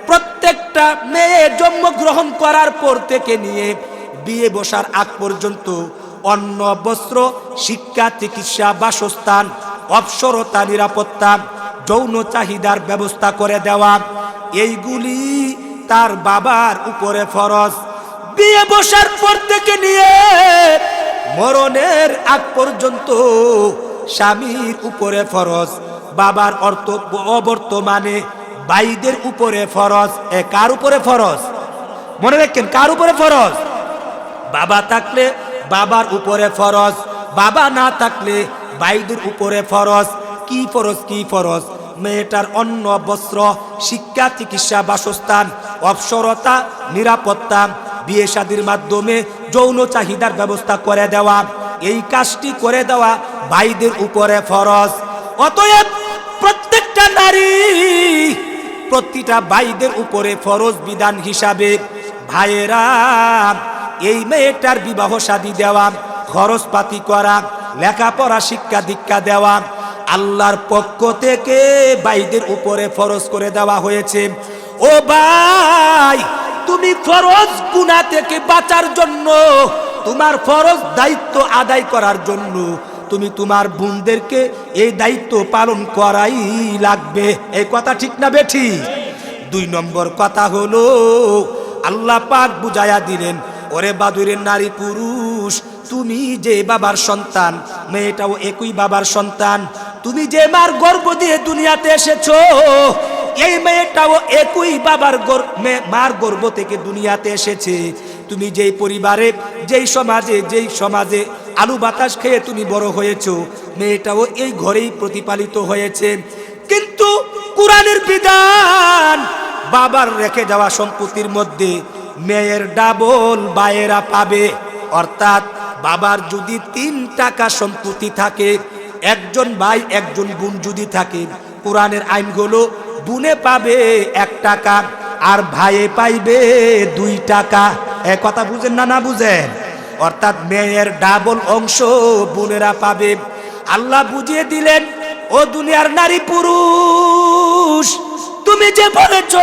প্রত্যেকটা মেয়ে জন্মগ্রহণ করার পর থেকে নিয়ে বিয়ে বসার আগ পর্যন্ত অন্ন, বস্ত্র, শিক্ষা, চিকিৎসা, বাসস্থান, অবসরতা, নিরাপত্তা, যৌন চাহিদার ব্যবস্থা করে দেওয়া, এইগুলি তার বাবার উপরে ফরজ। বিয়ে বসার পর থেকে নিয়ে মরণের আগ পর্যন্ত স্বামীর উপরে ফরজ, বাবার অবর্তমানে ভাইদের উপরে ফরজ। কার উপরে ফরজ? মনে রাখেন, কার উপরে ফরজ? বাবা থাকলে বাবার উপরে ফরজ, বাবা না থাকলে ভাইদের উপরে ফরজ। কি ফরজ? কি ফরজ? মেয়েটার অন্ন, বস্ত্র, শিক্ষা, চিকিৎসা, বাসস্থান, অবসরতা, নিরাপত্তা, বিয়ে শাদীর মাধ্যমে যৌন চাহিদার ব্যবস্থা করে দেওয়া, এই কাজটি করে দেওয়া ভাইদের উপরে ফরজ। অতএব প্রত্যেকটা নারী, প্রতিটা ভাইদের উপরে ফরজ বিধান হিসাবে, ভাইয়েরা এই মেয়েটার বিবাহ শাদী দেওয়া, খরচপাতি করা, লেখাপড়া, শিক্ষা দীক্ষা দেওয়া আল্লাহর পক্ষ থেকে ভাইদের উপরে ফরজ করে দেওয়া হয়েছে। ও ভাই, তুমি ফরজ গুনাহ থেকে বাঁচার জন্য, তোমার ফরজ দায়িত্ব আদায় করার জন্য তুমি তোমার বোনদেরকে এই দায়িত্ব পালন করাই লাগবে। এই কথা ঠিক না বেঠি? 2 নম্বর কথা হলো, আল্লাহ পাক বুঝায়া দিলেন, ওরে বাদুরের নারী পুরুষ, তুমি যে বাবার সন্তান, মেয়েটাও একই বাবার সন্তান। তুমি যে মার গর্ভ দিয়ে দুনিয়াতে এসেছো, এই মেয়েটাও একই বাবার মার গর্ভ থেকে দুনিয়াতে এসেছে। তুমি যেই পরিবারে, যেই সমাজে আলু বাতাস খেয়ে তুমি বড় হয়েছো, মেয়েটাও এই ঘরেই প্রতিপালিত হয়েছে। কিন্তু কোরআনের বিধান, বাবার রেখে যাওয়া সম্পত্তির মধ্যে মেয়ের ডাবল ভাইয়েরা পাবে। অর্থাৎ বাবার যদি 3 টাকা সম্পত্তি থাকে, একজন ভাই একজন বোন যদি থাকে, কোরআনের আইন হলো বোনে পাবে 1 টাকা আর ভাইয়ে পাইবে 2 টাকা। এ কথা বুঝেন না? না বুঝেন? অর্থাৎ মেয়ের ডাবল অংশ বোনেরা পাবে। আল্লাহ বুঝিয়ে দিলেন, ও দুনিয়ার নারী পুরুষ, তুমি যে বলেছ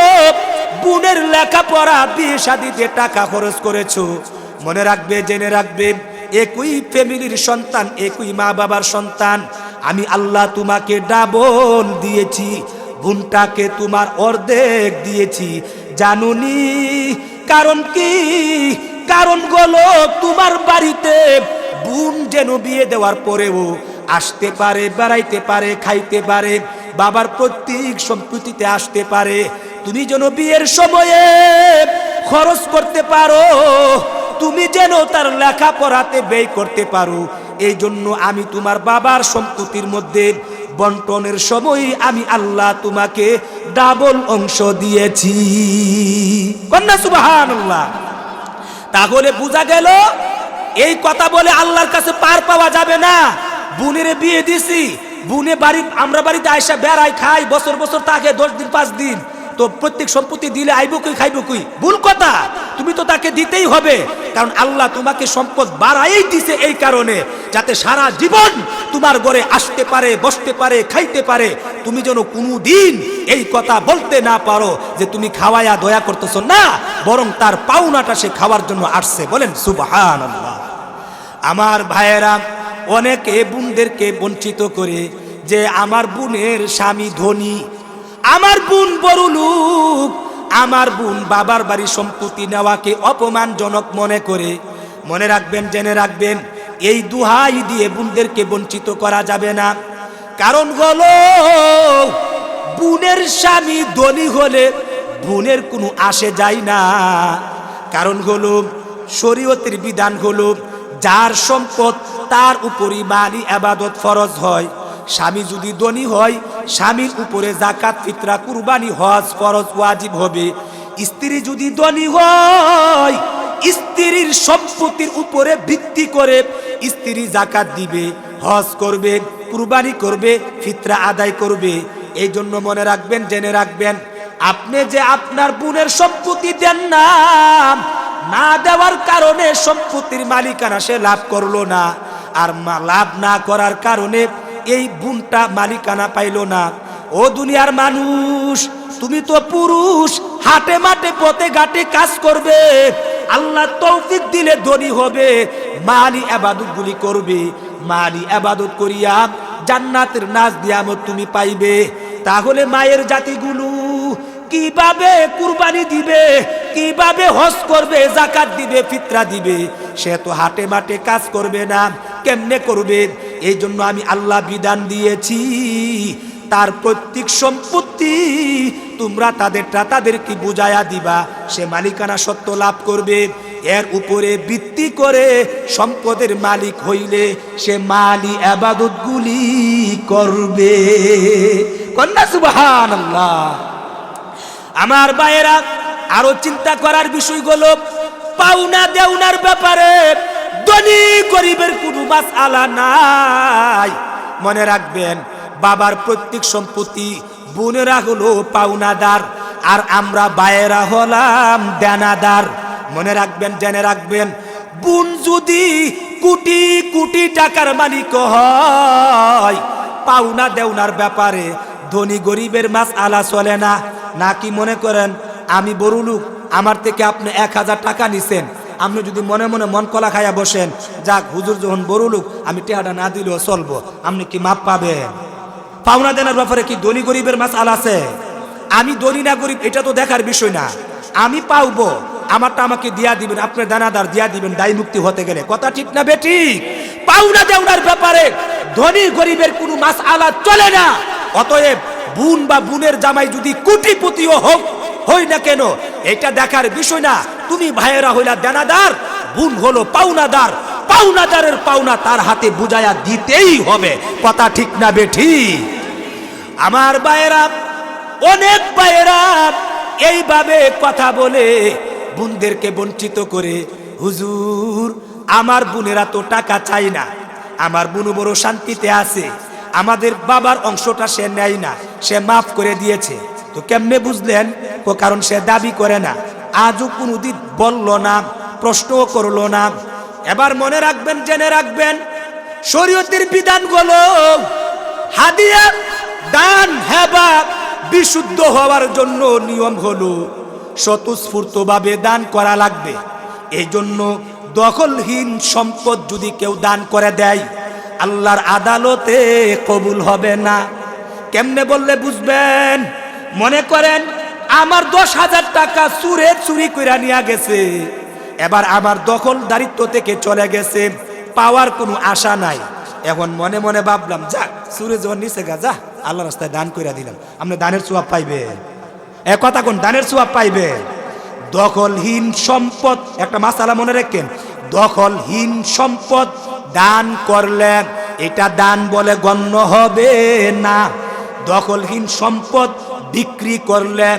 বোনের লেখাপড়া, বিয়ে শাদীতে টাকা খরচ করেছো, মনে রাখবে, জেনে রাখবে, একই ফ্যামিলির সন্তান, একই মা বাবার সন্তান, আমি আল্লাহ তোমাকে ডাবল দিয়েছি, বোনটাকে তোমার অর্ধেক দিয়েছি। জানুনি কারণ কি? কারণ হলো তোমার বাড়িতে বোন যেন বিয়ে দেওয়ার পরেও আসতে পারে, বেড়াইতে পারে, খাইতে পারে, বাবার প্রত্যেক সম্পত্তিতে আসতে পারে, তুমি যেন বিয়ের সময়ে খরচ করতে পারো, তুমি যেন তার লেখাপড়াতে ব্যয় করতে পারো। এই জন্য আমি তোমার বাবার সম্পত্তির মধ্যে বন্টনের সময় আমি আল্লাহ তোমাকে ডাবল অংশ দিয়েছি। কন্যা সুবহানাল্লাহ। তাহলে বোঝা গেল, এই কথা বলে আল্লাহর কাছে পার পাওয়া যাবে না। বোনের বিয়ে দিছি, বোনে বাড়ি, আমরা বাড়িতে আয়সা বেড়াই, খাই, বছর বছর থাকে, 10 দিন 5 দিন, তো প্রত্যেক সম্পত্তি দিলে আইব কই খাইব কই? ভুল কথা। তুমি তো তাকে দিতেই হবে, কারণ আল্লাহ তোমাকে সম্পদ বাড়াই দিছে এই কারণে যাতে সারা জীবন তোমার ঘরে আসতে পারে, বসতে পারে, খাইতে পারে। তুমি যেন কোনোদিন এই কথা বলতে না পারো যে তুমি খাওয়ায়া দয়া করতেছ না, বরং তার পাওনাটা সে খাওয়ার জন্য আসছে। বলেন সুবহানাল্লাহ। আমার ভাইয়েরা, অনেকে বোনদেরকে বঞ্চিত করে যে আমার বোনের স্বামী ধনী, আমার বোন বড় লোক, আমার বোন বাবার বাড়ি সম্পত্তি নেওয়াকে অপমানজনক মনে করে। মনে রাখবেন, জেনে রাখবেন, এই দুহাই দিয়ে বোনদেরকে বঞ্চিত করা যাবে না। কারণ হলো বোনের স্বামী ধনী হলে বোনের কোনো আসে যায় না। কারণ হলো শরীয়তের বিধান হলো যার সম্পদ তার উপরই মালি ইবাদত ফরজ হয়। স্বামী যদি ধনী হয়, স্বামীর উপরে যাকাত, ফিতরা, কুরবানি, হজ ফরজ ওয়াজিব হবে। স্ত্রী যদি ধনী হয়, স্ত্রীর সম্পত্তির উপরে ভিত্তি করে স্ত্রী যাকাত দিবে, হজ করবে, কুরবানি করবে, ফিতরা আদায় করবে। এই জন্য মনে রাখবেন, জেনে রাখবেন, আপনি যে আপনার বোনের সম্পত্তি দেন না, না দেওয়ার কারণে সম্পত্তির মালিকানা সে লাভ করলো না, আর লাভ না করার কারণে এই বোনটা মালিকানা পাইল না। ও দুনিয়ার মানুষ, তুমি তো পুরুষ, হাটে মাঠে পথে ঘাটে কাজ করবে, আল্লাহ তৌফিক দিলে ধনী হবে, মালি ইবাদত গুলি করবে, মালি ইবাদত করিয়া জান্নাতের নাজ নিয়ামত তুমি পাইবে। তাহলে মায়ের জাতিগুলো কিভাবে কুরবানি দিবে, কিভাবে হজ করবে, যাকাত দিবে, ফিতরা দিবে? সে তো হাটে মাঠে কাজ করবে না, কেমনে করবে? এই জন্য আমি আল্লাহ বিধান দিয়েছি, তার প্রত্যেক সম্পত্তি তোমরা তাদেরকে বুঝায়া দিবা, সে মালিকানা সত্ত্ব লাভ করবে। এর উপরে ভিত্তি করে সম্পদের মালিক হইলে সে মালি ইবাদত গুলি করবে। কন্যা সুবহানাল্লাহ। আমার ভাইয়েরা, আরো চিন্তা করার বিষয়গুলো, পাওনা দেওনার ব্যাপারে ধনী গরিবের কোনো মাসআলা নাই। মনে রাখবেন, বাবার প্রত্যেক সম্পত্তি বোনেরা হলো পাওনাদার, আর আমরা ভাইয়েরা হলাম দেনাদার। মনে রাখবেন, জেনে রাখবেন, বোন যদি কোটি কোটি টাকার মালিক হয়, পাওনা দেওনার ব্যাপারে ধনী গরিবের মাসআলা চলে না। নাকি মনে করেন আমি বড় লোক, আমার থেকে আপনি 1000 টাকা নিছেন, আপনি যদি মনে মনে মন কলা খাইয়া বসেন, যাক হুজুর যখন বড় লোক, আমি টাকাটা না দিলেও চলবো, আপনি কি মাপ পাবেন? পাওনা দেনার ব্যাপারে কি ধনী গরিবের মাসআলা আছে? আমি ধনী না গরিব এটা তো দেখার বিষয় না, আমি পাওবো, আমারটা আমাকে দিয়া দিবেন, আপনার দানাদার দিয়া দিবেন দায় মুক্তি হতে গেলে। কথা ঠিক না বেঠিক? পাওনা দেওনার ব্যাপারে ধনী গরিবের কোনো মাসআলা চলে না। অতএব বোন বা বোনের জামাই যদি কোটিপতিও হোক হই না কেন, এটা দেখার বিষয় না। তুমি ভাইয়েরা হইলা দেনাদার, বোন হলো পাওনাদার, পাওনাদারের পাওনা তার হাতে বুঝায়া দিতেই হবে। কথা ঠিক না বেঠিক? আমার ভাইয়েরা, অনেক ভাইয়েরা এইভাবে কথা বলে বোনদেরকে বঞ্চিত করে, হুজুর আমার বোনেরা তো টাকা চাই না, আমার বোন বড় শান্তিতে আছে, আমাদের বাবার অংশটা সে নেয় না, সে মাফ করে দিয়েছে। তো কেমনে বুঝলেন? কারণ সে দাবি করে না, আজও কোনোদিন বলল না, প্রশ্নও করলো না। এবার মনে রাখবেন, জেনে রাখবেন, শরীয়তের বিধানগুলো হাদিয়া, দান, হেবা বিশুদ্ধ হওয়ার জন্য নিয়ম হলো স্বতঃস্ফূর্তভাবে দান করা লাগবে। এই জন্য দখলহীন সম্পদ যদি কেউ দান করে দেয়, আল্লাহর আদালতে কবুল হবে না। কেমনে বললে বুঝবেন? মনে করেন আমার 10,000 টাকা চুরি করে নিয়ে গেছে, এবার আমার দখলদারিত্ব থেকে চলে গেছে, পাওয়ার কোনো আশা নাই। এখন মনে মনে ভাবলাম, যাক চুরে যখন নিচে গা, যা আল্লাহ রাস্তায় দান করে দিলাম, আপনি দানের সওয়াব পাইবে। এ কথা কোন? দানের সওয়াব পাইবে। দখলহীন সম্পদ, একটা মাসালা মনে রাখেন, দখলহীন সম্পদ দান করলে এটা দান বলে গণ্য হবে না। দখলহীন সম্পদ বিক্রি করলে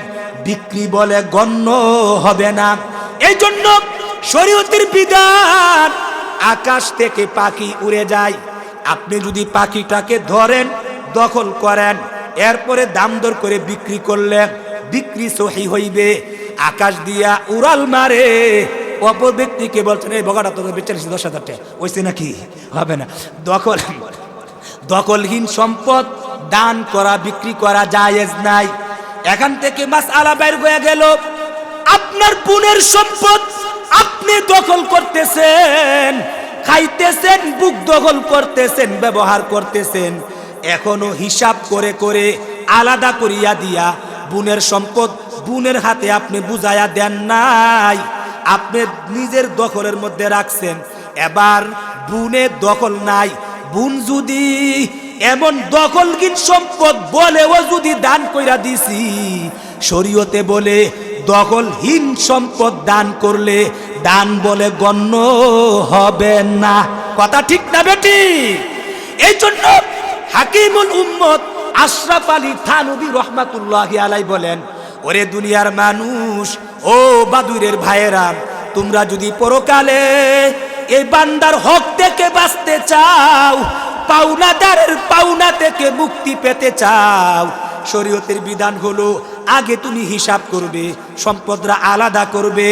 বিক্রি বলে গণ্য হবে না। এই জন্য শরীয়তের বিধান, আকাশ থেকে পাখি উড়ে যায়, আপনি যদি পাখিটাকে ধরেন, দখল করেন, এরপরে দাম দর করে বিক্রি করলে বিক্রি সহি হইবে। আকাশ দিয়া উড়াল মারে, অপর ব্যক্তিকে বলছেন এই বগাটা তোকে বেচে 10,000 টাকা হইছে নাকি? হবে না। দখলহীন সম্পদ দান করা বিক্রি করা জায়েজ নাই। এখান থেকে মাসআলা বের হয়ে গেল, আপনার বোনের সম্পদ আপনি দখল করতেছেন, খাইতেছেন, বুক দখল করতেছেন, ব্যবহার করতেছেন, এখনো হিসাব করে করে আলাদা করিয়া দিয়া বোনের সম্পদ বোনের হাতে আপনি বুঝাইয়া দেন নাই, আপনি নিজের দখলের মধ্যে রাখছেন। এবার বোনের দখল নাই, বোন যদি এমন দখলহীন সম্পদ বলেও যদি দান কইরা দিছি, শরীয়তে বলে দখলহীন সম্পদ দান করলে দান বলে গণ্য হবে না। কথা ঠিক না বেটি? এই জন্য হাকিমুল উম্মত আশরাফ আলী থানভী রহমাতুল্লাহি আলাইহি বলেন, ওরে দুনিয়ার মানুষ, ও বাদুরের ভাইয়েরা, তোমরা যদি পরকালে এই বান্দার হক থেকে বাঁচতে চাও, পাওনাদারের পাওনা থেকে মুক্তি পেতে চাও, শরীয়তের বিধান হলো আগে তুমি হিসাব করবে, সম্পদরা আলাদা করবে,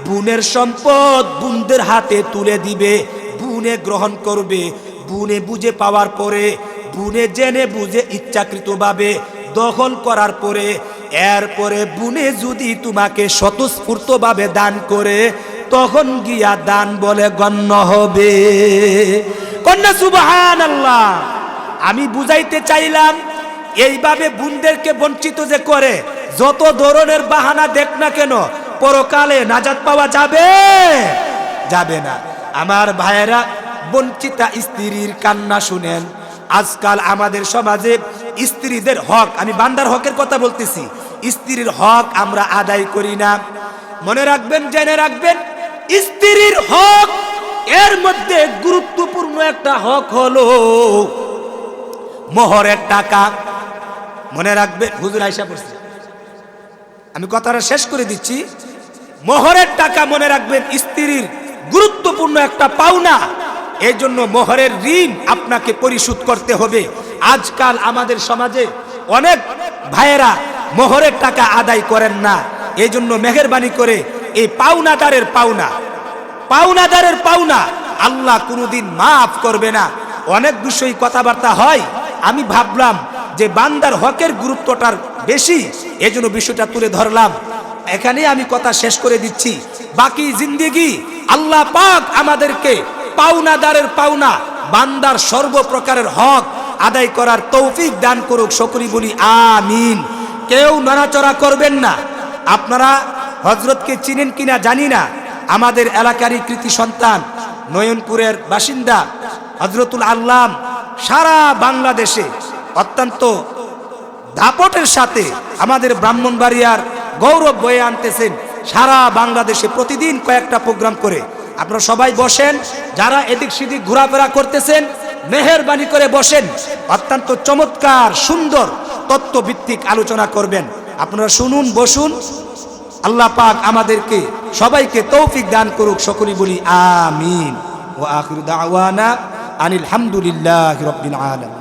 বোনের সম্পদ বোনদের হাতে তুলে দিবে, বোনে গ্রহণ করবে, বোনে বুঝে পাওয়ার পরে, বোনে জেনে বুঝে ইচ্ছাকৃতভাবে দখল করার পরে, এরপরে বোনে যদি তোমাকে স্বতঃস্ফূর্তভাবে দান করে, তখন গিয়া দান বলে গণ্য হবে। কন্যা সুবহানাল্লাহ। আমি বুঝাইতে চাইলাম, এইভাবে বোনদেরকে বঞ্চিত যে করে, যত ধরনের বাহানা দেখ না কেন, পরকালে নাজাত পাওয়া যাবে? যাবে না। আমার ভাইয়েরা, বঞ্চিতা স্ত্রীর কান্না শুনেন। আজকাল আমাদের সমাজে স্ত্রীদের হক, আমি বান্দার হকের কথা বলতেছি, স্ত্রীর হক আমরা আদায় করি না। মনে রাখবেন, জেনে রাখবেন, স্ত্রীর হক এর মধ্যে গুরুত্বপূর্ণ একটা হক হলো মোহরের টাকা। মনে রাখবেন, হুজুর আয়েশা পড়ছে, আমি কথাটা শেষ করে দিচ্ছি। মোহরের টাকা মনে রাখবেন স্ত্রীর গুরুত্বপূর্ণ একটা পাওনা। এই জন্য মোহরের ঋণ আপনাকে পরিশোধ করতে হবে। আজকাল আমাদের সমাজে অনেক ভাইয়েরা মোহরের টাকা আদায় করেন না। এই জন্য মেহেরবানি করে এই পাওনাদারের পাওনা আল্লাহ কোনোদিন মাফ করবে না। অনেক বিষয় কথাবার্তা হয়, আমি ভাবলাম যে বান্দার হকের গুরুত্বটার বেশি, এই জন্য বিষয়টা তুলে ধরলাম। এখানে আমি কথা শেষ করে দিচ্ছি। বাকি জিন্দেগি আল্লাহ পাক আমাদেরকে পাওনাদারের পাওনা, বান্দার সর্বপ্রকারের হক আদায় করার তৌফিক দান করুক। সকলেই বলি আমিন। কেউ নড়াচড়া করবেন না। আপনারা হযরতকে চিনেন কিনা জানি না, আমাদের এলাকারই কৃতি সন্তান, নয়নপুরের বাসিন্দা হযরতুল আল্লাম সারা বাংলাদেশে অত্যন্ত দাপটের সাথে আমাদের ব্রাহ্মণবাড়িয়ার গৌরব বয়ে আনতেছেন। সারা বাংলাদেশে প্রতিদিন কয়েকটা প্রোগ্রাম করে। আপনারা সবাই বসেন, যারা এদিক সেদিক ঘোরাফেরা করতেছেন মেহেরবানি করে বসেন। অত্যন্ত চমৎকার সুন্দর তত্ত্বভিত্তিক আলোচনা করবেন। আপনারা শুনুন, বসুন। আল্লাহ পাক আমাদেরকে সবাইকে তৌফিক দান করুক। সকলেই বলি আমিন। ওয়া আখিরু দাওয়ানা আনিল হামদুলিল্লাহি রাব্বিল আলামিন।